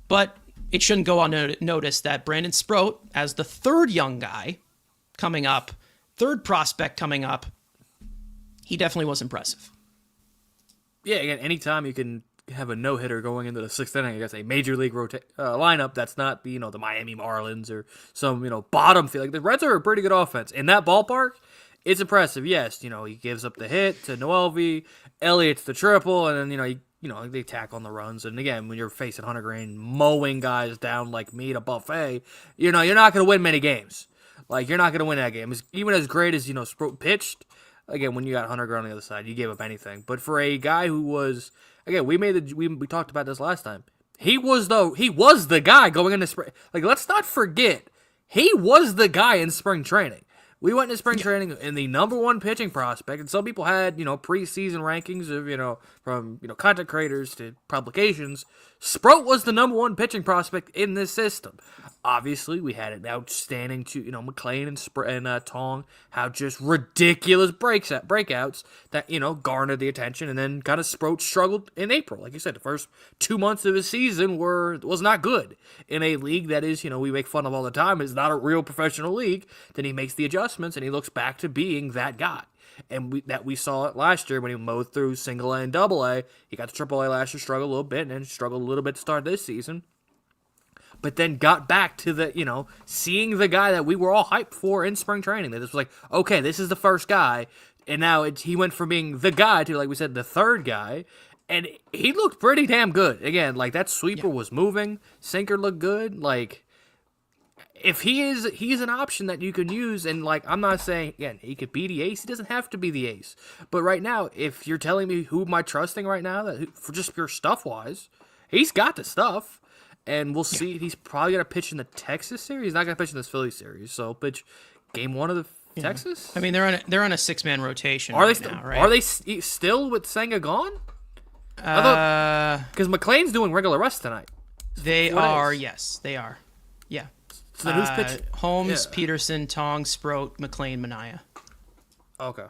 But it shouldn't go unnoticed that Brandon Sproat, as the third young guy coming up, third prospect coming up, he definitely was impressive. Yeah, again, anytime you can have a no-hitter going into the 6th inning against a major league lineup that's not the Miami Marlins or some bottom field. Like the Reds are a pretty good offense in that ballpark. It's impressive. Yes, he gives up the hit to Noelvi, Elliott's the triple, and then they tack on the runs. And again, when you're facing Hunter Green mowing guys down like meat a buffet, you're not going to win many games. Like, you're not going to win that game. Even as great as, Sproat pitched, again, when you got Hunter Green on the other side, you gave up anything. But for a guy who was, again, we talked about this last time. He was the guy going into spring. Like, let's not forget, he was the guy in spring training. We went into spring training in the number one pitching prospect, and some people had, preseason rankings of, from, content creators to publications. Sproat was the number one pitching prospect in this system. Obviously, we had an outstanding McLean and Tong have just ridiculous breakouts that, garnered the attention, and then kind of Sproat struggled in April. Like you said, the first 2 months of his season was not good in a league that is, we make fun of all the time, is not a real professional league. Then he makes the adjustments, and he looks back to being that guy. And we saw it last year when he mowed through single A and double A. He got to triple A last year, struggled a little bit, and then struggled a little bit to start this season. But then got back to the, seeing the guy that we were all hyped for in spring training. That this was like, okay, this is the first guy. And now he went from being the guy to, like we said, the third guy. And he looked pretty damn good. Again, like that sweeper was moving. Sinker looked good. Like, if he's an option that you can use. And, like, I'm not saying, again, he could be the ace. He doesn't have to be the ace. But right now, if you're telling me who am I trusting right now, that for just pure stuff-wise, he's got the stuff. And we'll see. He's probably going to pitch in the Texas series. He's not going to pitch in this Philly series. So pitch game one of the Texas. I mean, they're on a 6-man rotation. Are they still with Senga gone? Because McLean's doing regular rest tonight. They are. Yes, they are. Yeah. So then who's pitching? Holmes, Peterson, Tong, Sproat, McLean, Minaya. Okay.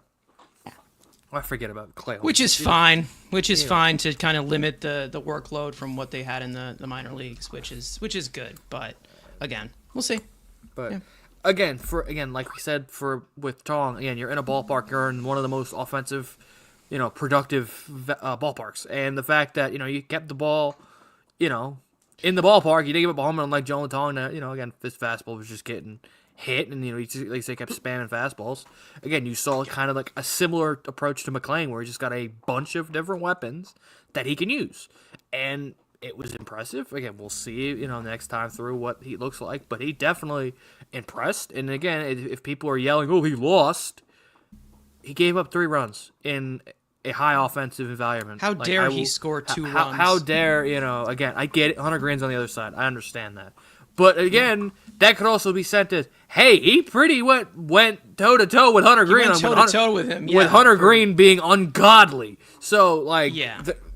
I forget about Clay. Which is fine. Which is fine to kind of limit the workload from what they had in the minor leagues, which is good. But again, we'll see. But again, like we said, with Tong, again, you're in a ballpark. You're in one of the most offensive, productive ballparks, and the fact that you kept the ball, in the ballpark, you didn't give up a home run like Joe Tong. That again, this fastball was just getting hit, and he like I say, kept spamming fastballs. Again, you saw kind of like a similar approach to McLean, where he just got a bunch of different weapons that he can use, and it was impressive. Again, we'll see, next time through what he looks like, but he definitely impressed. And again, if people are yelling, "Oh, he lost," he gave up 3 runs in a high offensive environment. How dare he score 2 runs? How dare, again, I get it. Hunter Green's on the other side. I understand that. But again, that could also be sent as, hey, he pretty went toe-to-toe with Hunter Green. Went toe-to-toe with him, with Hunter Green being ungodly. So, like,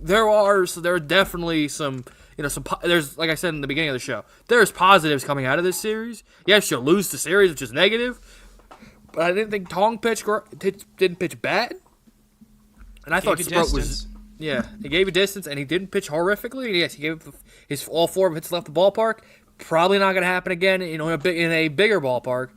there are definitely some, there's, like I said in the beginning of the show, there's positives coming out of this series. Yes, you'll lose the series, which is negative. But I didn't think Tong didn't pitch bad. And I thought Sproat was... Yeah, he gave a distance, and he didn't pitch horrifically. Yes, he gave his all 4 hits left the ballpark. Probably not going to happen again, in a bigger ballpark.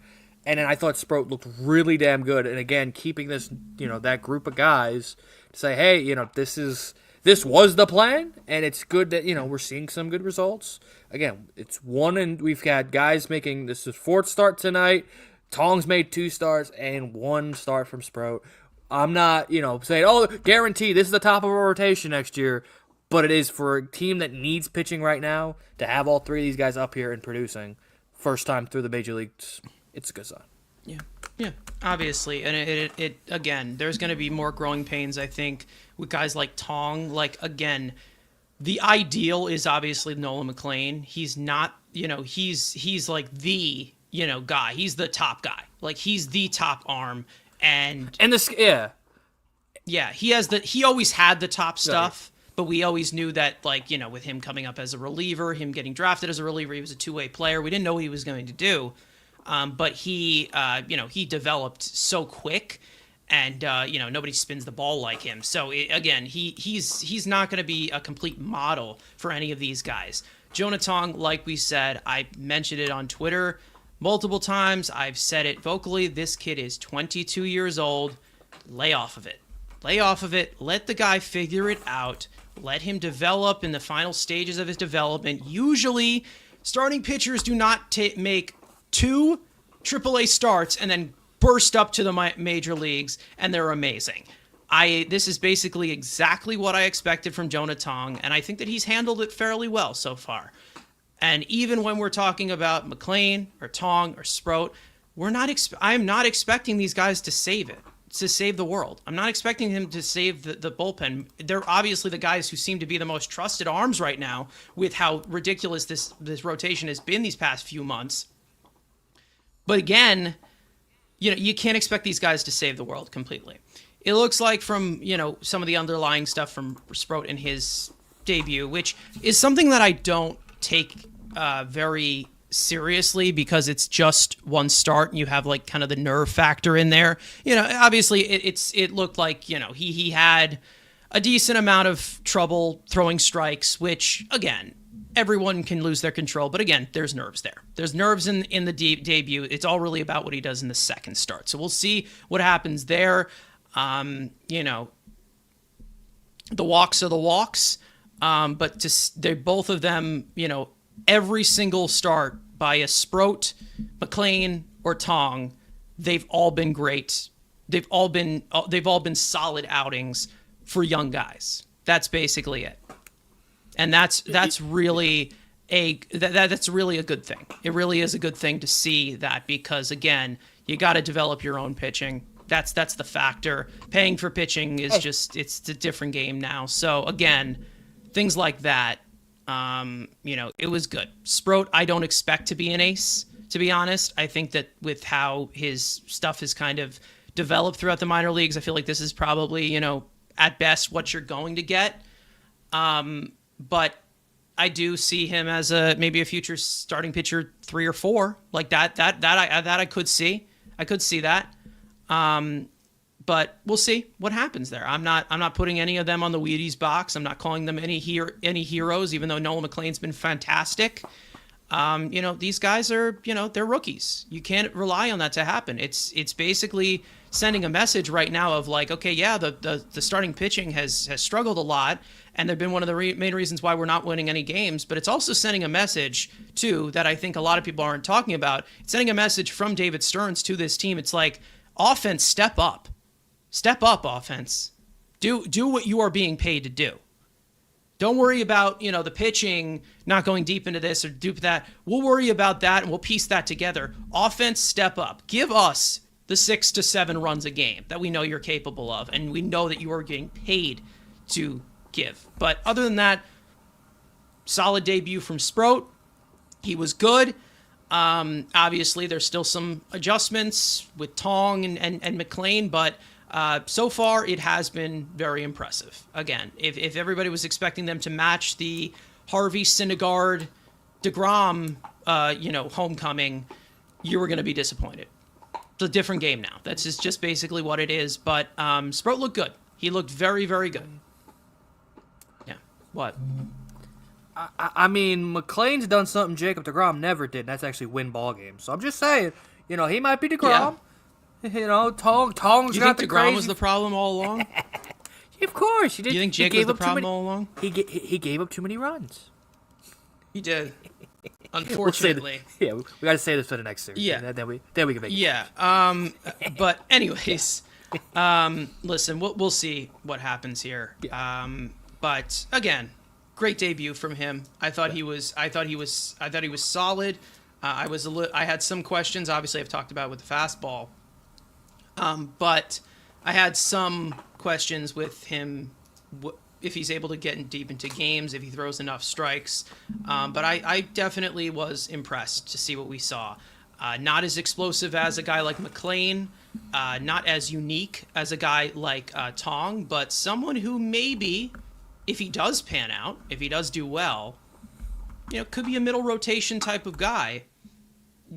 And then I thought Sproat looked really damn good. And again, keeping this, that group of guys to say, hey, this was the plan, and it's good that, we're seeing some good results. Again, it's one, and we've got guys making, this is 4th start tonight. Tong's made 2 starts, and 1 start from Sproat. I'm not, saying, oh, guaranteed, this is the top of our rotation next year. But it is for a team that needs pitching right now to have all 3 of these guys up here and producing. First time through the major leagues, it's a good sign. Yeah, obviously. And it again, there's going to be more growing pains, I think, with guys like Tong. Like, again, the ideal is obviously Nolan McLean. He's not, he's like the, guy. He's the top guy. Like, he's the top arm. And this, Yeah, he always had the top stuff. But we always knew that, like, with him coming up as a reliever, him getting drafted as a reliever, he was a 2-way player. We didn't know what he was going to do. But he developed so quick, and, nobody spins the ball like him. So, he's not going to be a complete model for any of these guys. Jonah Tong, like we said, I mentioned it on Twitter multiple times. I've said it vocally. This kid is 22 years old. Lay off of it. Lay off of it. Let the guy figure it out. Let him develop in the final stages of his development. Usually, starting pitchers do not make 2 AAA starts and then burst up to the major leagues, and they're amazing. This is basically exactly what I expected from Jonah Tong, and I think that he's handled it fairly well so far. And even when we're talking about McLean or Tong or Sproat, I'm not expecting these guys to save it. To save the world. I'm not expecting him to save the bullpen. They're obviously the guys who seem to be the most trusted arms right now with how ridiculous this rotation has been these past few months. But again, you can't expect these guys to save the world completely. It looks like from, some of the underlying stuff from Sproat in his debut, which is something that I don't take very seriously because it's just one start and you have like kind of the nerve factor in there. Obviously it looked like, he had a decent amount of trouble throwing strikes, which again, everyone can lose their control. But again, there's nerves there. There's nerves in the debut. It's all really about what he does in the second start. So we'll see what happens there. The walks are the walks. But they're both of them, every single start by a Sproat, McLean, or Tong, they've all been great. They've all been solid outings for young guys. That's basically it. And that's really that's really a good thing. It really is a good thing to see that because again, you got to develop your own pitching. That's the factor. Paying for pitching is it's a different game now. So again, things like that, it was good. Sproat, I don't expect to be an ace, to be honest. I think that with how his stuff has kind of developed throughout the minor leagues, I feel like this is probably, at best what you're going to get. But I do see him as maybe a future starting pitcher 3 or 4 like that I could see. I could see that. But we'll see what happens there. I'm not putting any of them on the Wheaties box. I'm not calling them any heroes, even though Nolan McLean's been fantastic. These guys are, they're rookies. You can't rely on that to happen. It's basically sending a message right now of like, okay, yeah, the starting pitching has struggled a lot, and they've been one of the main reasons why we're not winning any games. But it's also sending a message too that I think a lot of people aren't talking about. It's sending a message from David Stearns to this team. It's like, offense, step up, offense. Do what you are being paid to do. Don't worry about, the pitching not going deep into this or deep that. We'll worry about that and we'll piece that together. Offense, step up. Give us the 6 to 7 runs a game that we know you're capable of, and we know that you are getting paid to give. But other than that, solid debut from Sproat. He was good. Obviously, there's still some adjustments with Tong and McLean, but so far it has been very impressive. Again, if everybody was expecting them to match the Harvey, Syndergaard, DeGrom, homecoming, you were going to be disappointed. It's a different game now. That's just basically what it is. But Sproat looked good. He looked very, very good. Yeah. What? I mean, McLean's done something Jacob DeGrom never did, and that's actually win ball games. So I'm just saying, he might be DeGrom. Yeah. Tong's you got think the DeGrom crazy... was the problem all along? Of course, he did. You think Jake was the problem all along? He gave up too many runs. He did. Unfortunately. We got to say this for the next series. Yeah. Then we can make it. Yeah. But anyways, listen, we'll see what happens here. Yeah. But again, great debut from him. I thought he was solid. I had some questions. Obviously, I've talked about with the fastball. But I had some questions with him if he's able to get deep into games, if he throws enough strikes. But I definitely was impressed to see what we saw. Not as explosive as a guy like McLean, not as unique as a guy like Tong, but someone who maybe, if he does pan out, if he does do well, could be a middle rotation type of guy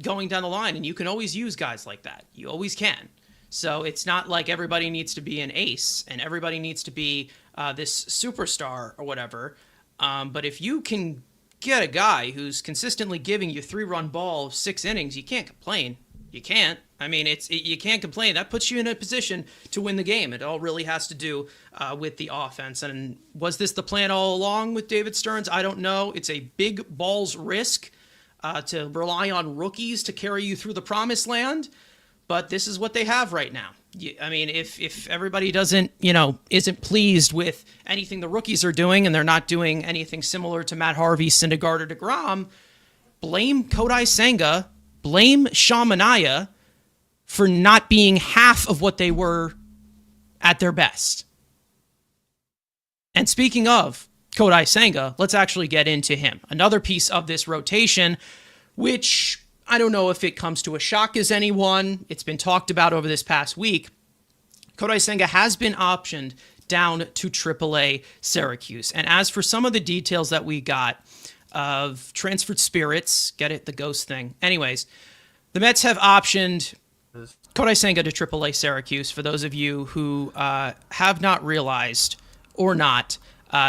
going down the line. And you can always use guys like that. You always can. So it's not like everybody needs to be an ace and everybody needs to be this superstar or whatever. But if you can get a guy who's consistently giving you 3-run ball, 6 innings, you can't complain. You can't. I mean, you can't complain. That puts you in a position to win the game. It all really has to do with the offense. And was this the plan all along with David Stearns? I don't know. It's a big balls risk to rely on rookies to carry you through the promised land. But this is what they have right now. I mean, if everybody isn't pleased with anything the rookies are doing and they're not doing anything similar to Matt Harvey, Syndergaard, or DeGrom, blame Kodai Senga, blame Shamanaya for not being half of what they were at their best. And speaking of Kodai Senga, let's actually get into him. Another piece of this rotation, which I don't know if it comes to a shock as anyone. It's been talked about over this past week. Kodai Senga has been optioned down to AAA Syracuse. And as for some of the details that we got of transferred spirits, get it, the ghost thing. Anyways, the Mets have optioned Kodai Senga to AAA Syracuse. For those of you who have not realized or not,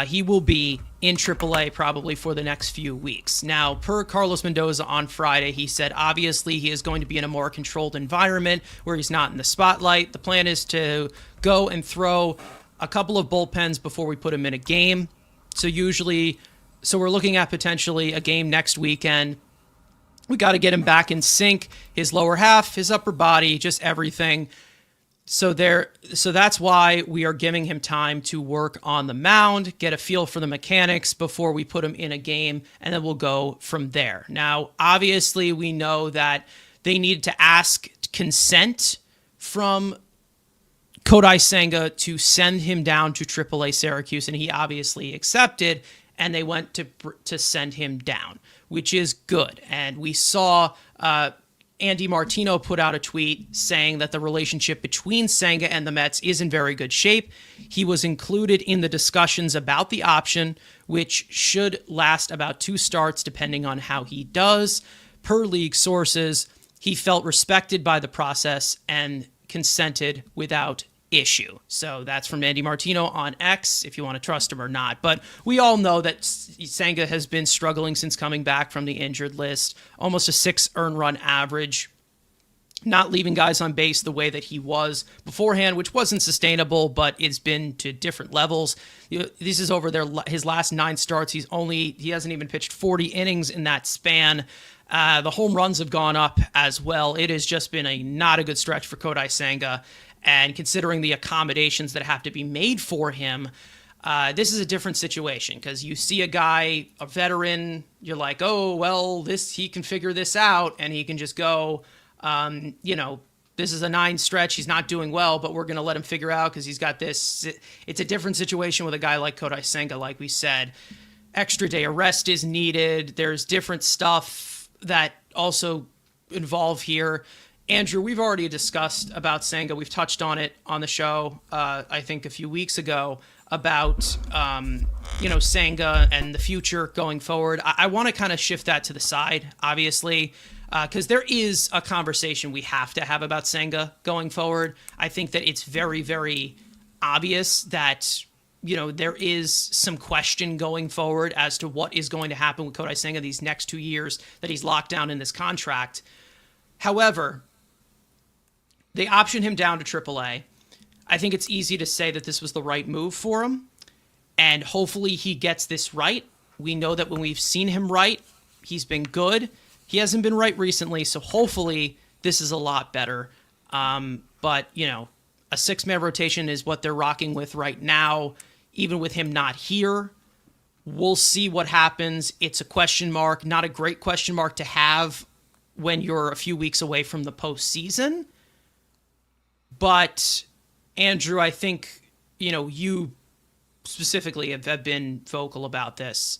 he will be in AAA probably for the next few weeks. Now, per Carlos Mendoza on Friday, he said obviously he is going to be in a more controlled environment where he's not in the spotlight. The plan is to go and throw a couple of bullpens before we put him in a game. So we're looking at potentially a game next weekend. We got to get him back in sync, his lower half, his upper body, just everything. So that's why we are giving him time to work on the mound, get a feel for the mechanics before we put him in a game, and then we'll go from there. Now, obviously, we know that they needed to ask consent from Kodai Senga to send him down to AAA Syracuse, and he obviously accepted, and they went to send him down, which is good. And we saw Andy Martino put out a tweet saying that the relationship between Senga and the Mets is in very good shape. He was included in the discussions about the option, which should last about 2 starts depending on how he does. Per league sources, he felt respected by the process and consented without issue. So that's from Andy Martino on X, if you want to trust him or not. But we all know that Senga has been struggling since coming back from the injured list, almost a 6 earned run average, not leaving guys on base the way that he was beforehand, which wasn't sustainable, but it's been to different levels. This is over his last 9 starts. He hasn't even pitched 40 innings in that span. The home runs have gone up as well. It has just been not a good stretch for Kodai Senga. And considering the accommodations that have to be made for him, this is a different situation because you see a guy, a veteran, you're like, oh, well, he can figure this out and he can just go, this is a 9 stretch. He's not doing well, but we're going to let him figure out because he's got this. It's a different situation with a guy like Kodai Senga, like we said. Extra day of rest is needed. There's different stuff that also involve here. Andrew, we've already discussed about Senga. We've touched on it on the show, I think a few weeks ago, about, Senga and the future going forward. I want to kind of shift that to the side, obviously, because there is a conversation we have to have about Senga going forward. I think that it's very, very obvious that, there is some question going forward as to what is going to happen with Kodai Senga these next 2 years that he's locked down in this contract. However, they optioned him down to AAA. I think it's easy to say that this was the right move for him, and hopefully he gets this right. We know that when we've seen him right, he's been good. He hasn't been right recently, so hopefully this is a lot better. But, a 6-man rotation is what they're rocking with right now, even with him not here. We'll see what happens. It's a question mark, not a great question mark to have when you're a few weeks away from the postseason. But, Andrew, I think, you specifically have been vocal about this.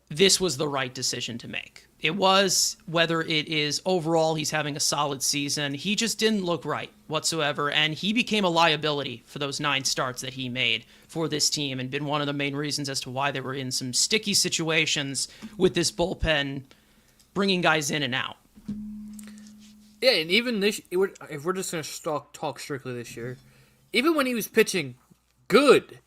This was the right decision to make. It was, whether it is overall he's having a solid season, he just didn't look right whatsoever, and he became a liability for those 9 starts that he made for this team and been one of the main reasons as to why they were in some sticky situations with this bullpen, bringing guys in and out. Yeah, and even this, if we're just going to talk strictly this year, even when he was pitching good,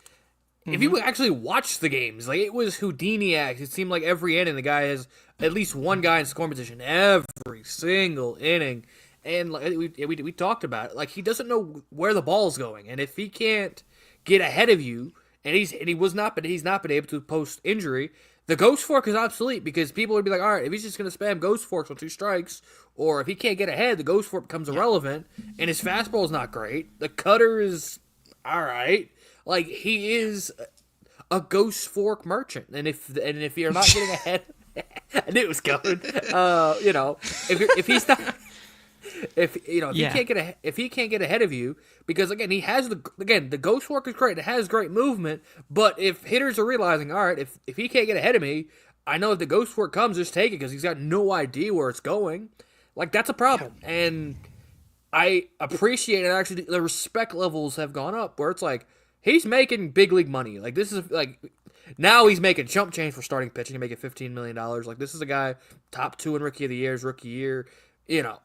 if you actually watch the games, like it was Houdini-act. It seemed like every inning the guy has at least one guy in scoring position every single inning. And like we talked about it, like he doesn't know where the ball's going, and if he can't get ahead of you, he's not been able to post injury. The ghost fork is obsolete because people would be like, all right, if he's just going to spam ghost forks on 2 strikes, or if he can't get ahead, the ghost fork becomes irrelevant, and his fastball is not great. The cutter is all right. Like, he is a ghost fork merchant, and if you're not getting ahead, I knew it was coming. If he's not. If he can't get ahead of you, because again he has the ghost fork is great, it has great movement, but if hitters are realizing, all right, if he can't get ahead of me, I know if the ghost work comes, just take it because he's got no idea where it's going. Like, that's a problem. And I appreciate it. Actually, the respect levels have gone up where it's like, he's making big league money. Like, this is like, now he's making chump change for starting pitching and making $15 million. Like, this is a guy, top 2 in Rookie of the Year's rookie year. You know,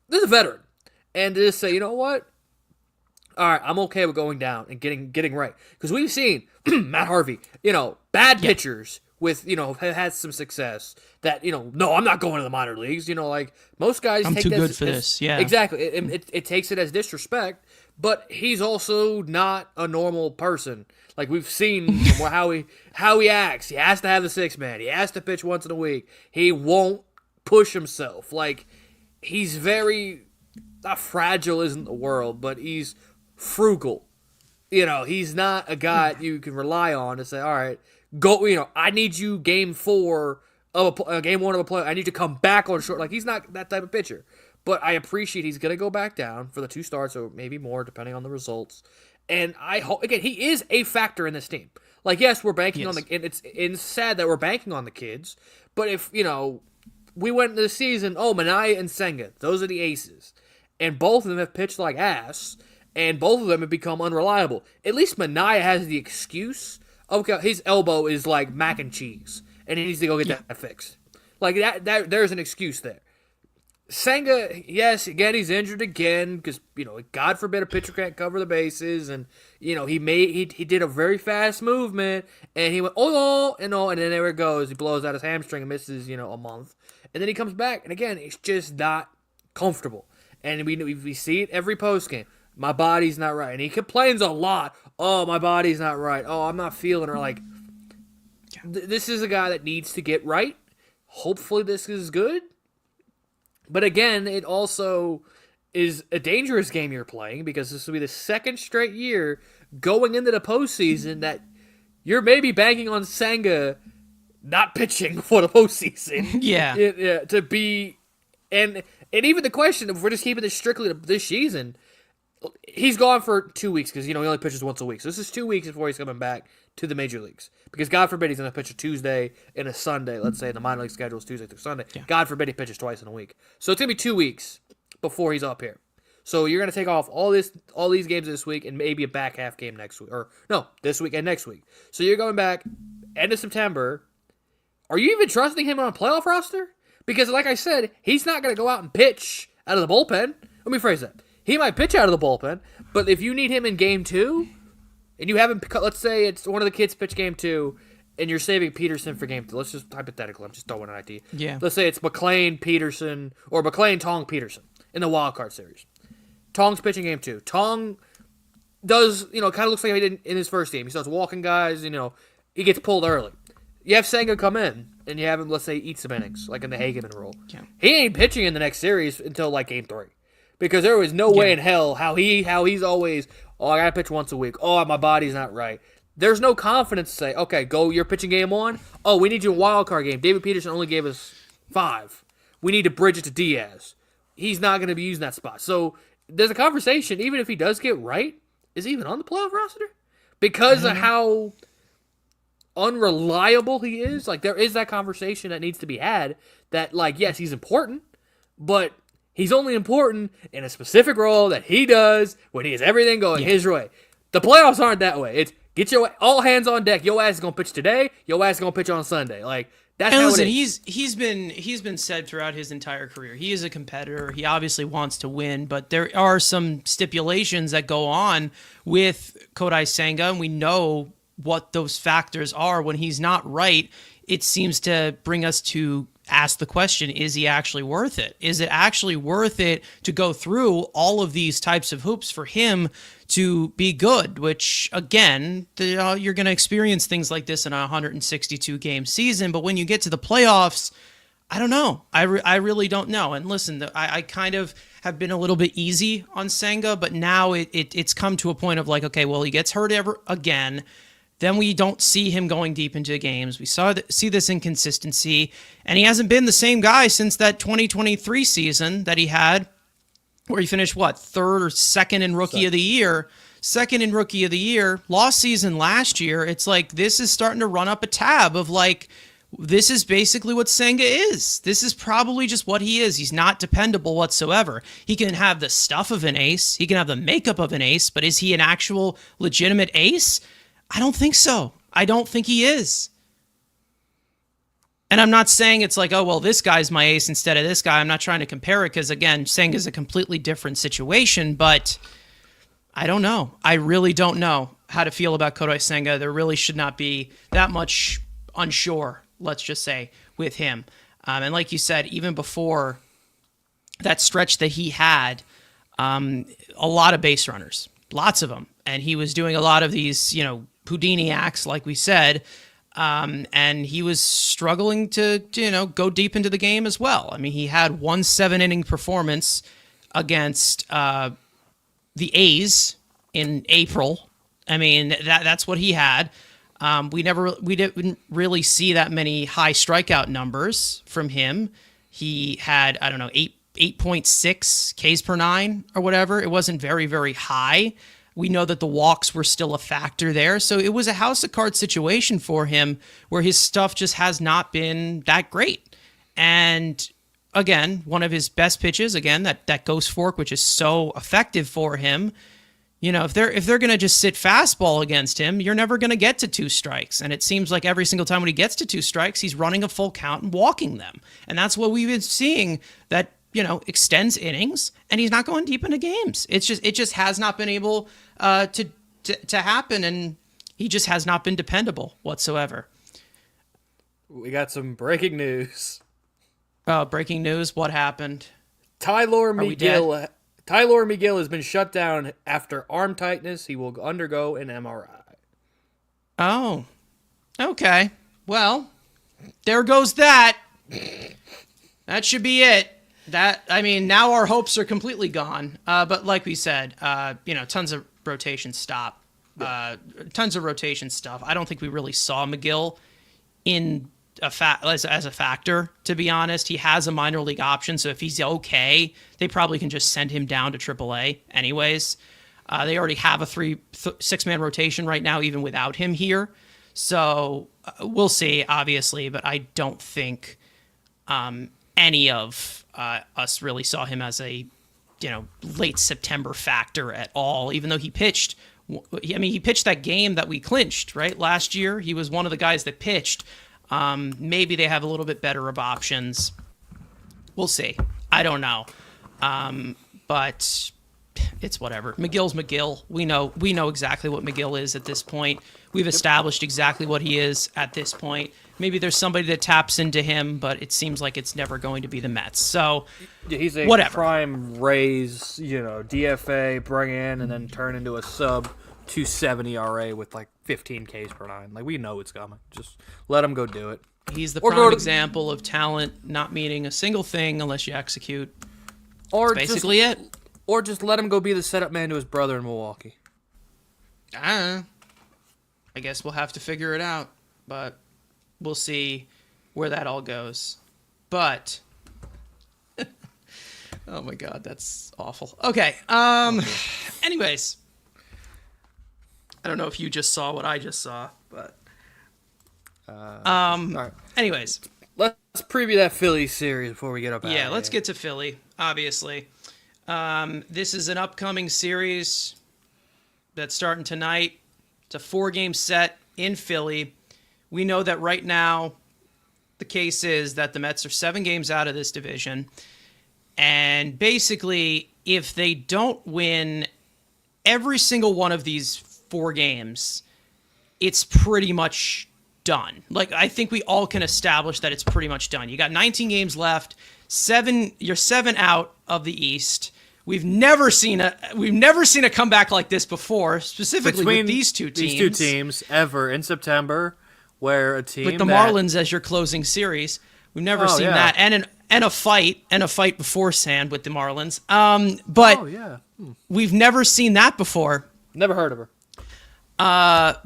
this is a veteran. And to just say, you know what? All right, I'm okay with going down and getting right. Because we've seen Matt Harvey, you know, bad pitchers with, you know, have had some success that, you know, no, I'm not going to the minor leagues. You know, like, most guys I'm take too this good for this. Yeah. Exactly. It takes it as disrespect, but he's also not a normal person. Like, we've seen from how he acts. He has to have the 6-man. He has to pitch once in a week. He won't push himself. Like, he's very, not fragile isn't the word, but he's frugal. You know, he's not a guy you can rely on to say, all right, go, you know, I need you game 4 of game 1 of a play. I need to come back on short. Like, he's not that type of pitcher. But I appreciate he's going to go back down for the 2 starts or maybe more depending on the results. And I hope, again, he is a factor in this team. Like, yes, we're banking on the, and it's sad that we're banking on the kids. But if, you know, we went into the season, Minaya and Senga, those are the aces. And both of them have pitched like ass. And both of them have become unreliable. At least Minaya has the excuse of, okay, his elbow is like mac and cheese, and he needs to go get that fixed. Like, that there's an excuse there. Senga, yes, again, he's injured again because, you know, God forbid a pitcher can't cover the bases, and, you know, he did a very fast movement, and he went, and then there it goes. He blows out his hamstring and misses, you know, a month. And then he comes back, and again, it's just not comfortable. And we see it every postgame. My body's not right. And he complains a lot. Oh, my body's not right. Oh, I'm not feeling her. Like, this is a guy that needs to get right. Hopefully this is good. But again, it also is a dangerous game you're playing because this will be the 2nd straight year going into the postseason that you're maybe banking on Senga not pitching for the postseason. Yeah. To be... And even the question, if we're just keeping this strictly to this season... He's gone for 2 weeks because, you know, he only pitches once a week. So this is 2 weeks before he's coming back to the major leagues. Because God forbid he's going to pitch a Tuesday and a Sunday. Let's say the minor league schedule is Tuesday through Sunday. Yeah. God forbid he pitches twice in a week. So it's going to be 2 weeks before he's up here. So you're going to take off all these games this week and maybe a back half game next week. Or, no, this week and next week. So you're going back end of September. Are you even trusting him on a playoff roster? Because, like I said, he's not going to go out and pitch out of the bullpen. Let me phrase that. He might pitch out of the bullpen, but if you need him in game 2, and you haven't, let's say it's one of the kids pitch game 2, and you're saving Peterson for game 2. Let's just hypothetical. I'm just throwing an idea. Yeah. Let's say it's McLean Peterson or McLean Tong Peterson in the wild card series. Tong's pitching game 2. Tong does, you know, kind of looks like he did in his first game. He starts walking guys, you know, he gets pulled early. You have Senga come in, and you have him, let's say, eat some innings, like in the Hageman role. Yeah. He ain't pitching in the next series until like game 3. Because there was no way in hell how he's always, I gotta pitch once a week. Oh, my body's not right. There's no confidence to say, okay, go, you're pitching game 1. Oh, we need you in wild card game. David Peterson only gave us 5. We need to bridge it to Diaz. He's not going to be using that spot. So there's a conversation, even if he does get right, is he even on the playoff roster? Because of how unreliable he is. Like, there is that conversation that needs to be had that, like, yes, he's important, but he's only important in a specific role that he does when he has everything going his way. The playoffs aren't that way. It's get your all hands on deck. Your ass is gonna pitch today. Your ass is gonna pitch on Sunday. Like, that's how it is. He's been said throughout his entire career. He is a competitor. He obviously wants to win, but there are some stipulations that go on with Kodai Senga, and we know what those factors are. When he's not right, it seems to bring us to ask the question, is he actually worth it? Is it actually worth it to go through all of these types of hoops for him to be good? Which, again, you're going to experience things like this in a 162-game season, but when you get to the playoffs, I don't know. I really don't know. And listen, I kind of have been a little bit easy on Senga, but now it's come to a point of like, okay, well, he gets hurt again. Then we don't see him going deep into games. We see this inconsistency, and he hasn't been the same guy since that 2023 season that he had, where he finished, 3rd or 2nd in Rookie of the Year? 2nd in Rookie of the Year. Lost season last year. It's like this is starting to run up a tab of like, this is basically what Senga is. This is probably just what he is. He's not dependable whatsoever. He can have the stuff of an ace. He can have the makeup of an ace, but is he an actual legitimate ace? I don't think so. I don't think he is. And I'm not saying it's like, oh, well, this guy's my ace instead of this guy. I'm not trying to compare it because, again, Senga's a completely different situation, but I don't know. I really don't know how to feel about Kodai Senga. There really should not be that much unsure, let's just say, with him. And like you said, even before that stretch that he had, a lot of base runners, lots of them. And he was doing a lot of these, Houdini acts, like we said, and he was struggling to, go deep into the game as well. I mean, he had one 7-inning performance against the A's in April. I mean, that's what he had. We didn't really see that many high strikeout numbers from him. He had, 8.6 Ks per 9 or whatever. It wasn't very, very high. We know that the walks were still a factor there. So it was a house of cards situation for him where his stuff just has not been that great. And again, one of his best pitches, again, that ghost fork, which is so effective for him. If they're going to just sit fastball against him, you're never going to get to 2 strikes. And it seems like every single time when he gets to 2 strikes, he's running a full count and walking them. And that's what we've been seeing that, extends innings, and he's not going deep into games. It just has not been able to happen, and he just has not been dependable whatsoever. We got some breaking news. Breaking news. What happened? Tyler Miguel has been shut down after arm tightness. He will undergo an MRI. Oh, okay. Well, there goes that. That should be it. Now our hopes are completely gone. But like we said, tons of rotation stop. Tons of rotation stuff. I don't think we really saw McGill in as a factor, to be honest. He has a minor league option, so if he's okay, they probably can just send him down to AAA anyways. They already have a 6-man rotation right now, even without him here. So we'll see, obviously, but I don't think any of us really saw him as a late September factor at all, even though he pitched. He pitched that game that we clinched, right? Last year, he was one of the guys that pitched. Maybe they have a little bit better of options. We'll see. I don't know. But it's whatever. McGill's McGill. We know exactly what McGill is at this point. We've established exactly what he is at this point. Maybe there's somebody that taps into him, but it seems like it's never going to be the Mets. So he's a whatever. Prime Rays, DFA, bring in and then turn into a sub 270 ERA with like 15 Ks per 9. Like, we know it's coming. Just let him go do it. He's the prime example of talent not meaning a single thing unless you execute. Or that's basically it. Or just let him go be the setup man to his brother in Milwaukee. I guess we'll have to figure it out, but we'll see where that all goes. But oh my god, that's awful. Okay. Anyways, I don't know if you just saw what I just saw, but all right. Anyways, let's preview that Philly series before we get up. Yeah, let's get to Philly. Obviously, this is an upcoming series that's starting tonight. It's a 4-game set in Philly. We know that right now the case is that the Mets are 7 games out of this division. And basically, if they don't win every single one of these 4 games, it's pretty much done. Like, I think we all can establish that it's pretty much done. You got 19 games left. You're 7 out of the East. We've never seen a comeback like this before, specifically between with these two teams. These two teams ever in September, where a team with the Marlins as your closing series. We've never seen that, and a fight beforehand with the Marlins. But we've never seen that before. Never heard of her.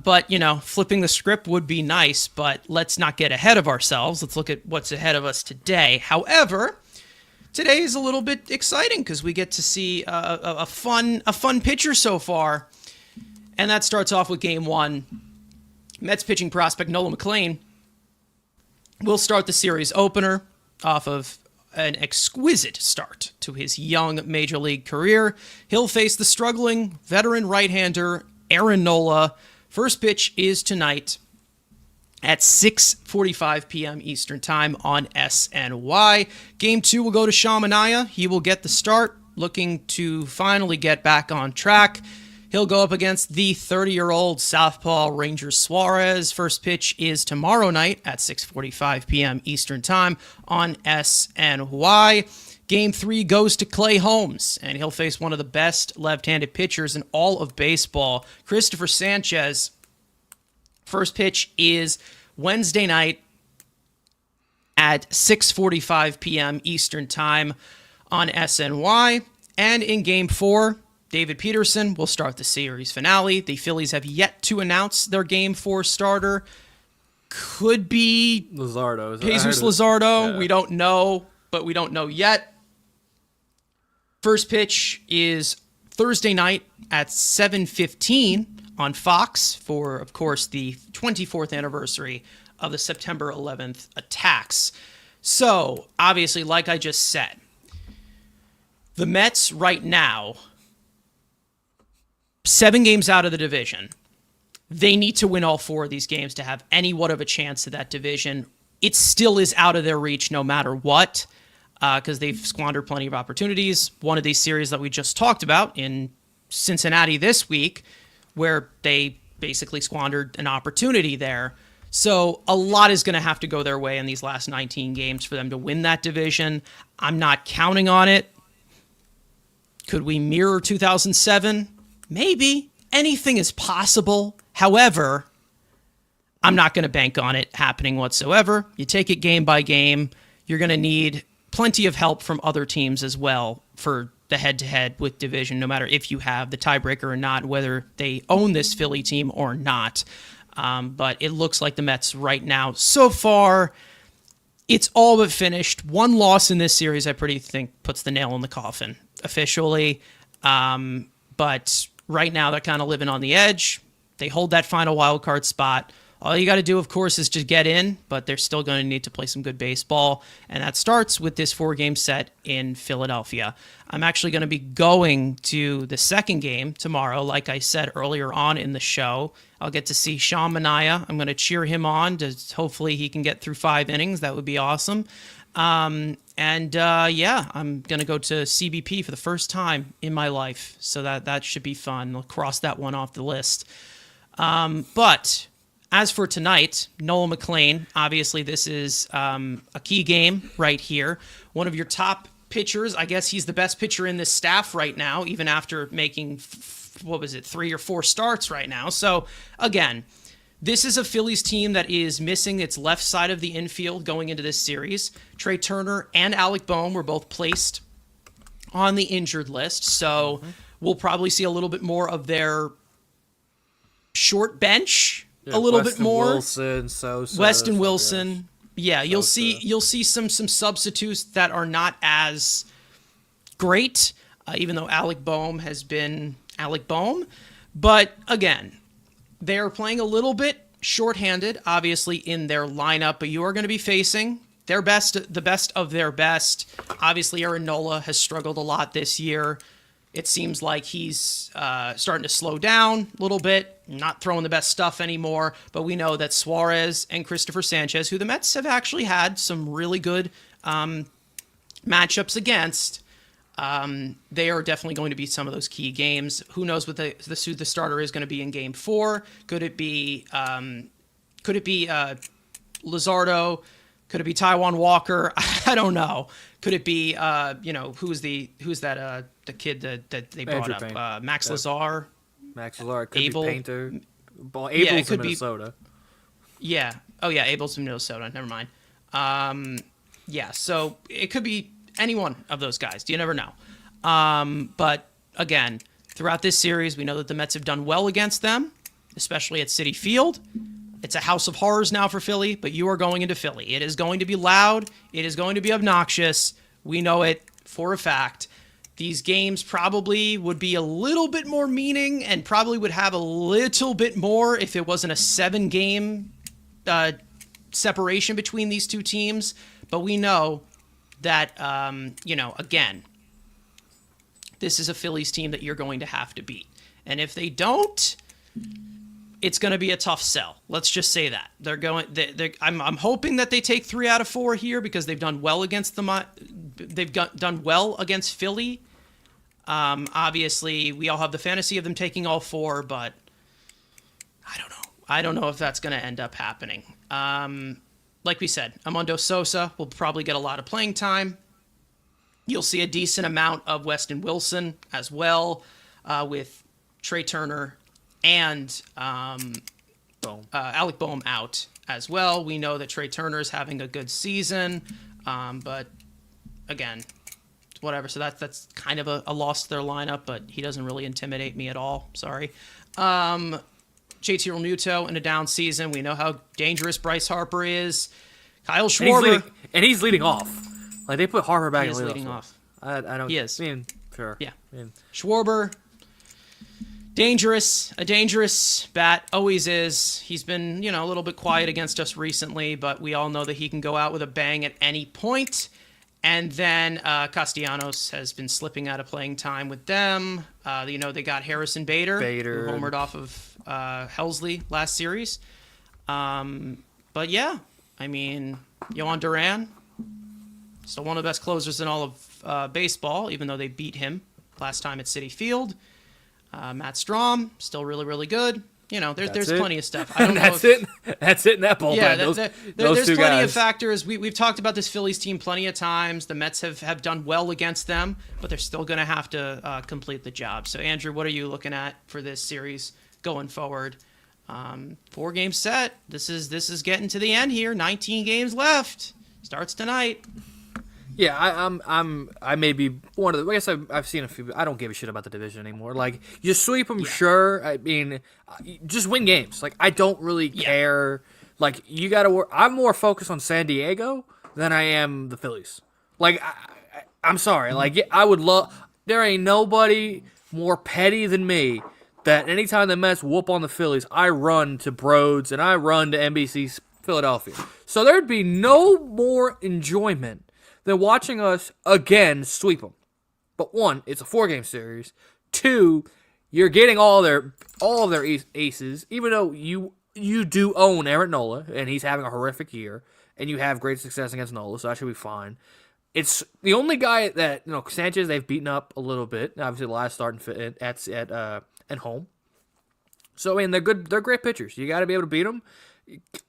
But flipping the script would be nice, but let's not get ahead of ourselves. Let's look at what's ahead of us today. However, today is a little bit exciting because we get to see a fun pitcher so far, and that starts off with Game 1. Mets pitching prospect Nolan McLean will start the series opener off of an exquisite start to his young major league career. He'll face the struggling veteran right-hander Aaron Nola. First pitch is tonight at 6:45 p.m. Eastern Time on SNY. Game 2 will go to Sean Manaea. He will get the start, looking to finally get back on track. He'll go up against the 30-year-old southpaw Ranger Suarez. First pitch is tomorrow night at 6:45 p.m. Eastern Time on SNY. Game 3 goes to Clay Holmes, and he'll face one of the best left-handed pitchers in all of baseball, Christopher Sanchez. First pitch is Wednesday night at 6:45 p.m. Eastern Time on SNY. And in Game 4, David Peterson will start the series finale. The Phillies have yet to announce their Game 4 starter. Could be Luzardo. Jesus Luzardo. Yeah. We don't know, but we don't know yet. First pitch is Thursday night at 7:15 on Fox for, of course, the 24th anniversary of the September 11th attacks. So, obviously, like I just said, the Mets right now, 7 games out of the division. They need to win all 4 of these games to have anyone of a chance to that division. It still is out of their reach no matter what, because they've squandered plenty of opportunities. One of these series that we just talked about in Cincinnati this week, where they basically squandered an opportunity there. So a lot is going to have to go their way in these last 19 games for them to win that division. I'm not counting on it. Could we mirror 2007? Maybe. Anything is possible. However, I'm not going to bank on it happening whatsoever. You take it game by game. You're going to need plenty of help from other teams as well for the head-to-head with division, no matter if you have the tiebreaker or not, whether they own this Philly team or not. But it looks like the Mets right now, so far, it's all but finished. One loss in this series, I pretty think, puts the nail in the coffin officially. But right now, they're kind of living on the edge. They hold that final wild card spot. All you got to do, of course, is just get in, but they're still going to need to play some good baseball, and that starts with this 4-game set in Philadelphia. I'm actually going to be going to the second game tomorrow, like I said earlier on in the show. I'll get to see Sean Manaea. I'm going to cheer him on to hopefully he can get through 5 innings. That would be awesome. I'm going to go to CBP for the first time in my life, so that should be fun. I'll cross that one off the list. But as for tonight, Noel McLean, obviously this is a key game right here. One of your top pitchers. I guess he's the best pitcher in this staff right now, even after making, 3 or 4 starts right now. So, again, this is a Phillies team that is missing its left side of the infield going into this series. Trey Turner and Alec Boehm were both placed on the injured list, so we'll probably see a little bit more of their short bench. Yeah, a little Weston bit more. Weston Wilson. Yeah, you'll see some substitutes that are not as great, even though Alec Boehm has been Alec Boehm. But again, they're playing a little bit shorthanded, obviously, in their lineup, but you are going to be facing their best, the best of their best. Obviously, Aaron Nola has struggled a lot this year. It seems like he's starting to slow down a little bit, not throwing the best stuff anymore. But we know that Suarez and Christopher Sanchez, who the Mets have actually had some really good matchups against, they are definitely going to be some of those key games. Who knows what the starter is going to be in Game 4? Could it be Luzardo? Could it be Taijuan Walker? I don't know. Could it be who's that the kid that they brought Andrew up? Max Lazar. Max Lazar. Could Abel. be Painter. Abel's in Minnesota. Yeah. Oh yeah, Abel's in Minnesota. Never mind. So it could be any one of those guys. You never know. But again, throughout this series, we know that the Mets have done well against them, especially at Citi Field. It's a house of horrors now for Philly, but you are going into Philly. It is going to be loud. It is going to be obnoxious. We know it for a fact. These games probably would be a little bit more meaning and probably would have a little bit more if it wasn't a 7-game separation between these two teams, but we know that, again, this is a Phillies team that you're going to have to beat. And if they don't, it's going to be a tough sell. Let's just say that. I'm hoping that they take 3 out of 4 here because they've done well against done well against Philly. Obviously, we all have the fantasy of them taking all 4, but I don't know. I don't know if that's going to end up happening. Like we said, Amondo Sosa will probably get a lot of playing time. You'll see a decent amount of Weston Wilson as well, with Trey Turner and Alec Boehm out as well. We know that Trey Turner is having a good season, but again, whatever. So that's kind of a loss to their lineup, but he doesn't really intimidate me at all. Sorry. JT Realmuto in a down season. We know how dangerous Bryce Harper is. Kyle Schwarber. And he's leading off. Like, they put Harper back He in is leading off. I don't. He is. I mean, sure. Yeah. I mean, Schwarber, a dangerous bat, always is. He's been, a little bit quiet against us recently, but we all know that he can go out with a bang at any point. And then Castellanos has been slipping out of playing time with them. They got Harrison Bader, who homered off of Helsley last series. But yeah, I mean, Yohan Duran, still one of the best closers in all of baseball, even though they beat him last time at Citi Field. Matt Strom, still really, really good. There's plenty of stuff. I don't know That's it in that bullpen. Yeah, those there's two plenty guys. of factors. We've talked about this Phillies team plenty of times. The Mets have done well against them, but they're still going to have to complete the job. So, Andrew, what are you looking at for this series going forward? 4-game set. This is getting to the end here. 19 games left. Starts tonight. Yeah, I may be one of the. I guess I've seen a few. I don't give a shit about the division anymore. Like, you sweep them, sure. I mean, just win games. Like, I don't really care. Like, you got to work. I'm more focused on San Diego than I am the Phillies. Like, I'm sorry. Like, I would love. There ain't nobody more petty than me. That anytime the Mets whoop on the Phillies, I run to Broads and I run to NBC Philadelphia. So there'd be no more enjoyment than watching us again sweep them. But 1, it's a 4-game series. 2, you're getting all of their aces, even though you do own Aaron Nola, and he's having a horrific year, and you have great success against Nola, so that should be fine. It's the only guy that Sanchez they've beaten up a little bit. Obviously, the last start at home. So I mean, they're good. They're great pitchers. You got to be able to beat them.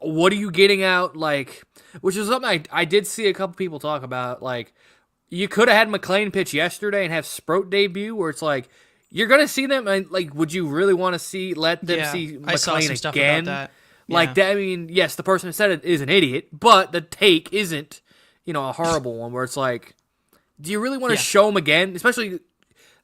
What are you getting out, like, which is something I did see a couple people talk about, like, you could have had McClain pitch yesterday and have Sproat debut, where it's like, you're going to see them, and, like, would you really want to let them see McClain I saw some stuff again? about that. Like, that, I mean, yes, the person who said it is an idiot, but the take isn't, a horrible one, where it's like, do you really want to show them again? Especially,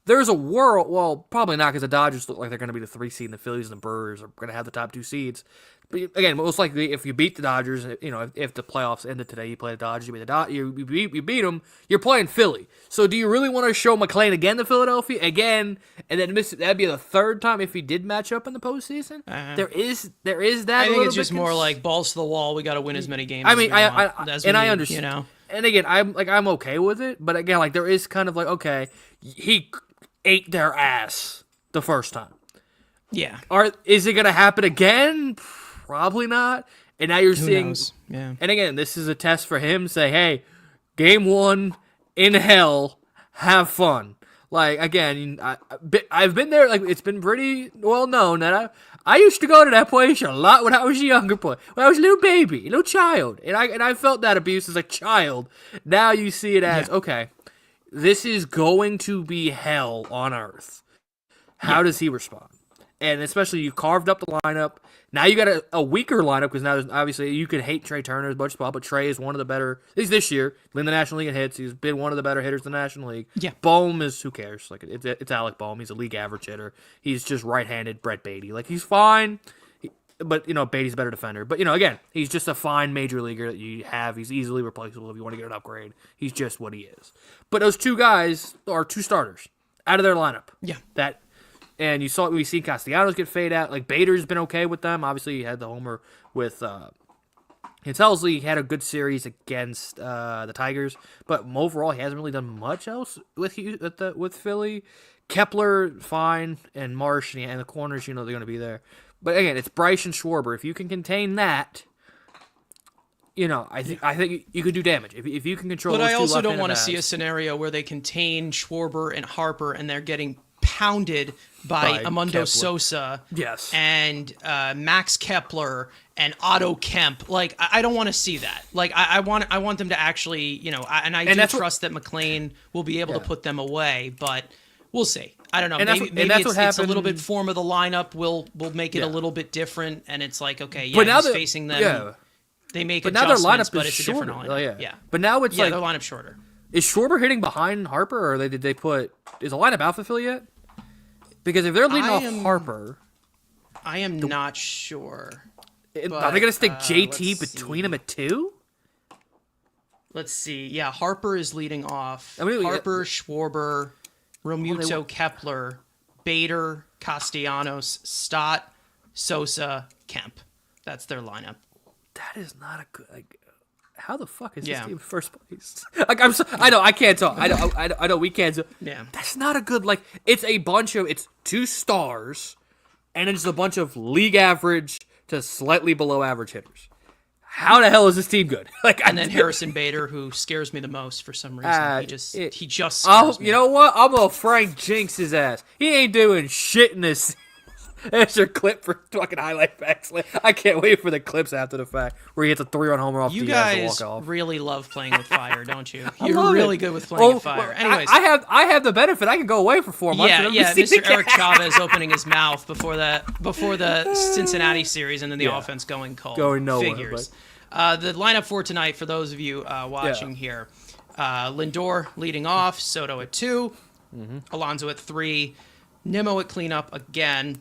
there's a world, well, probably not, because the Dodgers look like they're going to be the 3 seed, and the Phillies and the Brewers are going to have the top 2 seeds. But again, most likely, if you beat the Dodgers, if the playoffs ended today, you play the Dodgers, you beat them, you're playing Philly. So do you really want to show McClain again to Philadelphia again, and then that'd be the 3rd time if he did match up in the postseason? There is that. I think it's just more like balls to the wall. We got to win as many games. I mean, I understand. And again, I'm okay with it, but again, like, there is kind of like, okay, he ate their ass the first time. Yeah. Is it gonna happen again? Probably not. And now you're seeing, yeah. And again, this is a test for him. Say, hey, game 1 in hell, have fun. Like, again, I've been there. Like, it's been pretty well known that I used to go to that place a lot when I was a younger boy, when I was a little baby, a little child, and I felt that abuse as a child. Now you see it as okay, this is going to be hell on earth. How does he respond? And especially, you carved up the lineup. Now you got a weaker lineup, because now there's, obviously you can hate Trey Turner as much as possible, but Trey is one of the better, at least this year, in the National League in hits. He's been one of the better hitters in the National League. Yeah. Boehm is, who cares? Like, it's Alec Boehm. He's a league average hitter. He's just right-handed Brett Beatty. Like, he's fine, but, Beatty's a better defender. But, again, he's just a fine major leaguer that you have. He's easily replaceable if you want to get an upgrade. He's just what he is. But those 2 guys are 2 starters out of their lineup. Yeah. And we see Castellanos get fade out. Like, Bader's been okay with them. Obviously, he had the homer with Helsley had a good series against the Tigers, but overall he hasn't really done much else with Philly. Kepler fine, and Marsh and the corners, they're going to be there. But again, it's Bryce and Schwarber. If you can contain that, I think you could do damage if you can control. But those I two also don't left-handed want to bats. see a scenario where they contain Schwarber and Harper, and they're getting pounded by Amundo Kepler. Sosa, Yes. and Max Kepler and Otto Kemp. Like, I don't want to see that. Like, I want them to actually, I do trust that McLean will be able to put them away, but we'll see. I don't know. Maybe it's a little bit form of the lineup will make it a little bit different, and it's like, okay, but now he's facing them. Yeah. They make But now their adjustments, lineup but is it's shorter. a different lineup. Yeah. But now it's their lineup's shorter. Is Schwarber hitting behind Harper, or did they put is the lineup out for Philly yet? Because if they're leading off Harper, I am not sure. are they going to stick JT between them at 2? Let's see. Yeah, Harper is leading off. Harper, Schwarber, Romuto, Kepler, Bader, Castellanos, Stott, Sosa, Kemp. That's their lineup. That is not a good. How the fuck is this team in first place? I know I can't talk. I know we can't. Yeah, that's not a good. It's a bunch of 2 stars, and it's a bunch of league average to slightly below average hitters. How the hell is this team good? And then Harrison Bader, who scares me the most for some reason. He just scares me. You know what? I'm gonna Frank Jinx his ass. He ain't doing shit in this. There's your clip for fucking highlight facts. I can't wait for the clips after the fact where he hits a 3-run homer off you Diaz to guys walk off. really love playing with fire, don't you? You're really good with playing with fire. Anyways, I have the benefit. I can go away for 4 months. Yeah. Mr. Eric Chavez opening his mouth before the Cincinnati series, and then the offense going cold. Going nowhere. Figures. The lineup for tonight, for those of you watching here, Lindor leading off, Soto at 2, Alonso at 3, Nimmo at cleanup again,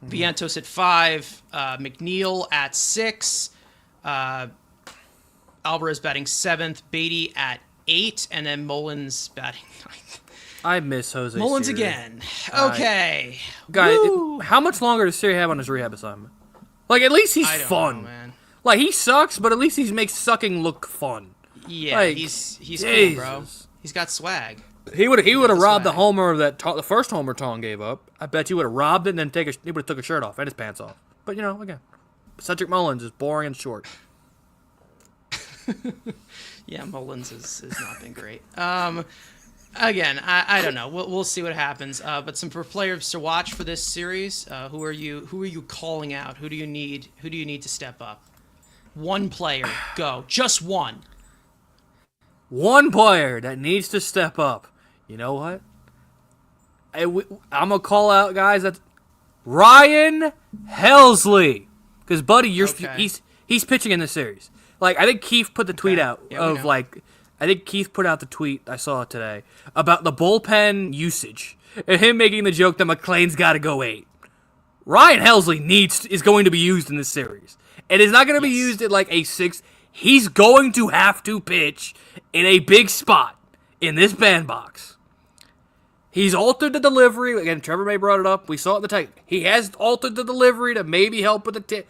Vientos at 5, McNeil at 6, Alvarez batting 7th, Beatty at 8, and then Mullins batting 9th. I miss Jose Mullins Siri. again. Okay. Guys, how much longer does Siri have on his rehab assignment? At least he's fun. Know, man. He sucks, but at least he makes sucking look fun. Yeah, he's cool, bro. He's got swag. He would have robbed the homer the first homer Tong gave up. I bet he would have robbed it and then he would have took his shirt off and his pants off. But again, Cedric Mullins is boring and short. Yeah, Mullins has not been great. Again, I don't know. We'll see what happens. But some for players to watch for this series. Who are you calling out? Who do you need to step up? One player, go. Just one. One player that needs to step up. You know what? I'm going to call out, guys, that's Ryan Helsley. Because, buddy, he's pitching in this series. I think Keith put the tweet out I think Keith put out the tweet I saw today about the bullpen usage. And him making the joke that McLean's got to go 8. Ryan Helsley is going to be used in this series. And it's not going to be used at a 6. He's going to have to pitch in a big spot in this bandbox. He's altered the delivery. Again, Trevor May brought it up. We saw it in the tape. He has altered the delivery to maybe help with the tip.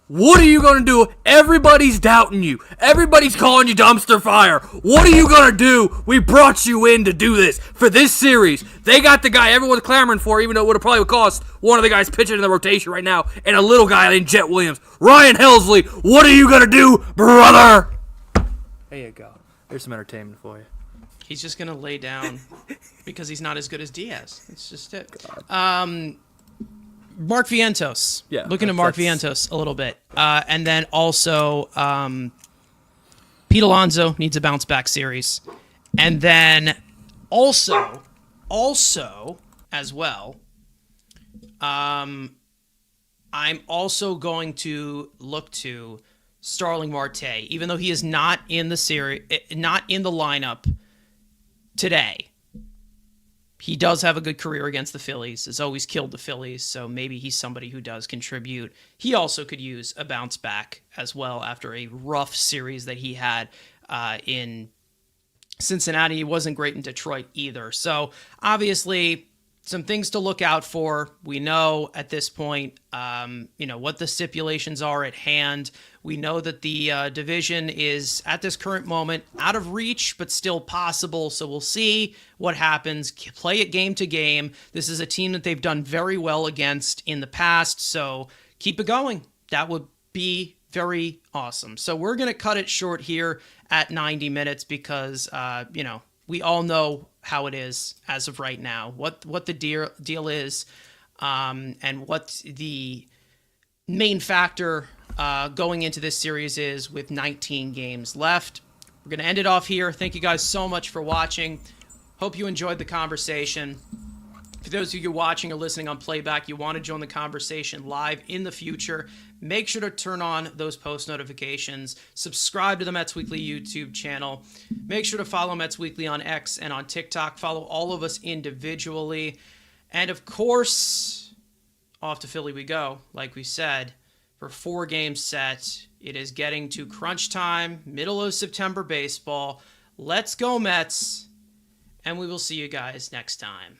What are you going to do? Everybody's doubting you. Everybody's calling you dumpster fire. What are you going to do? We brought you in to do this for this series. They got the guy everyone's clamoring for, even though it would have probably cost one of the guys pitching in the rotation right now and a little guy named Jet Williams. Ryan Helsley, what are you going to do, brother? There you go. There's some entertainment for you. He's just going to lay down because he's not as good as Diaz. That's just it. Mark Vientos. Yeah, looking at Mark Vientos a little bit. And then also Pete Alonso needs a bounce back series. And then also as well, I'm also going to look to Starling Marte, even though he is not in the series, not in the lineup today. He does have a good career against the Phillies, has always killed the Phillies, so maybe he's somebody who does contribute. He also could use a bounce back as well after a rough series that he had in Cincinnati. He wasn't great in Detroit either. So obviously, some things to look out for. We know at this point, what the stipulations are at hand. We know that the division is at this current moment out of reach, but still possible. So we'll see what happens. Play it game to game. This is a team that they've done very well against in the past. So keep it going. That would be very awesome. So we're going to cut it short here at 90 minutes because, we all know how it is as of right now, what the deal is, and what the main factor going into this series is with 19 games left. We're going to end it off here. Thank you guys so much for watching. Hope you enjoyed the conversation. For those of you watching or listening on playback, you want to join the conversation live in the future, make sure to turn on those post notifications. Subscribe to the Mets Weekly YouTube channel. Make sure to follow Mets Weekly on X and on TikTok. Follow all of us individually. And of course, off to Philly we go. Like we said, for 4 games set, it is getting to crunch time, middle of September baseball. Let's go Mets, and we will see you guys next time.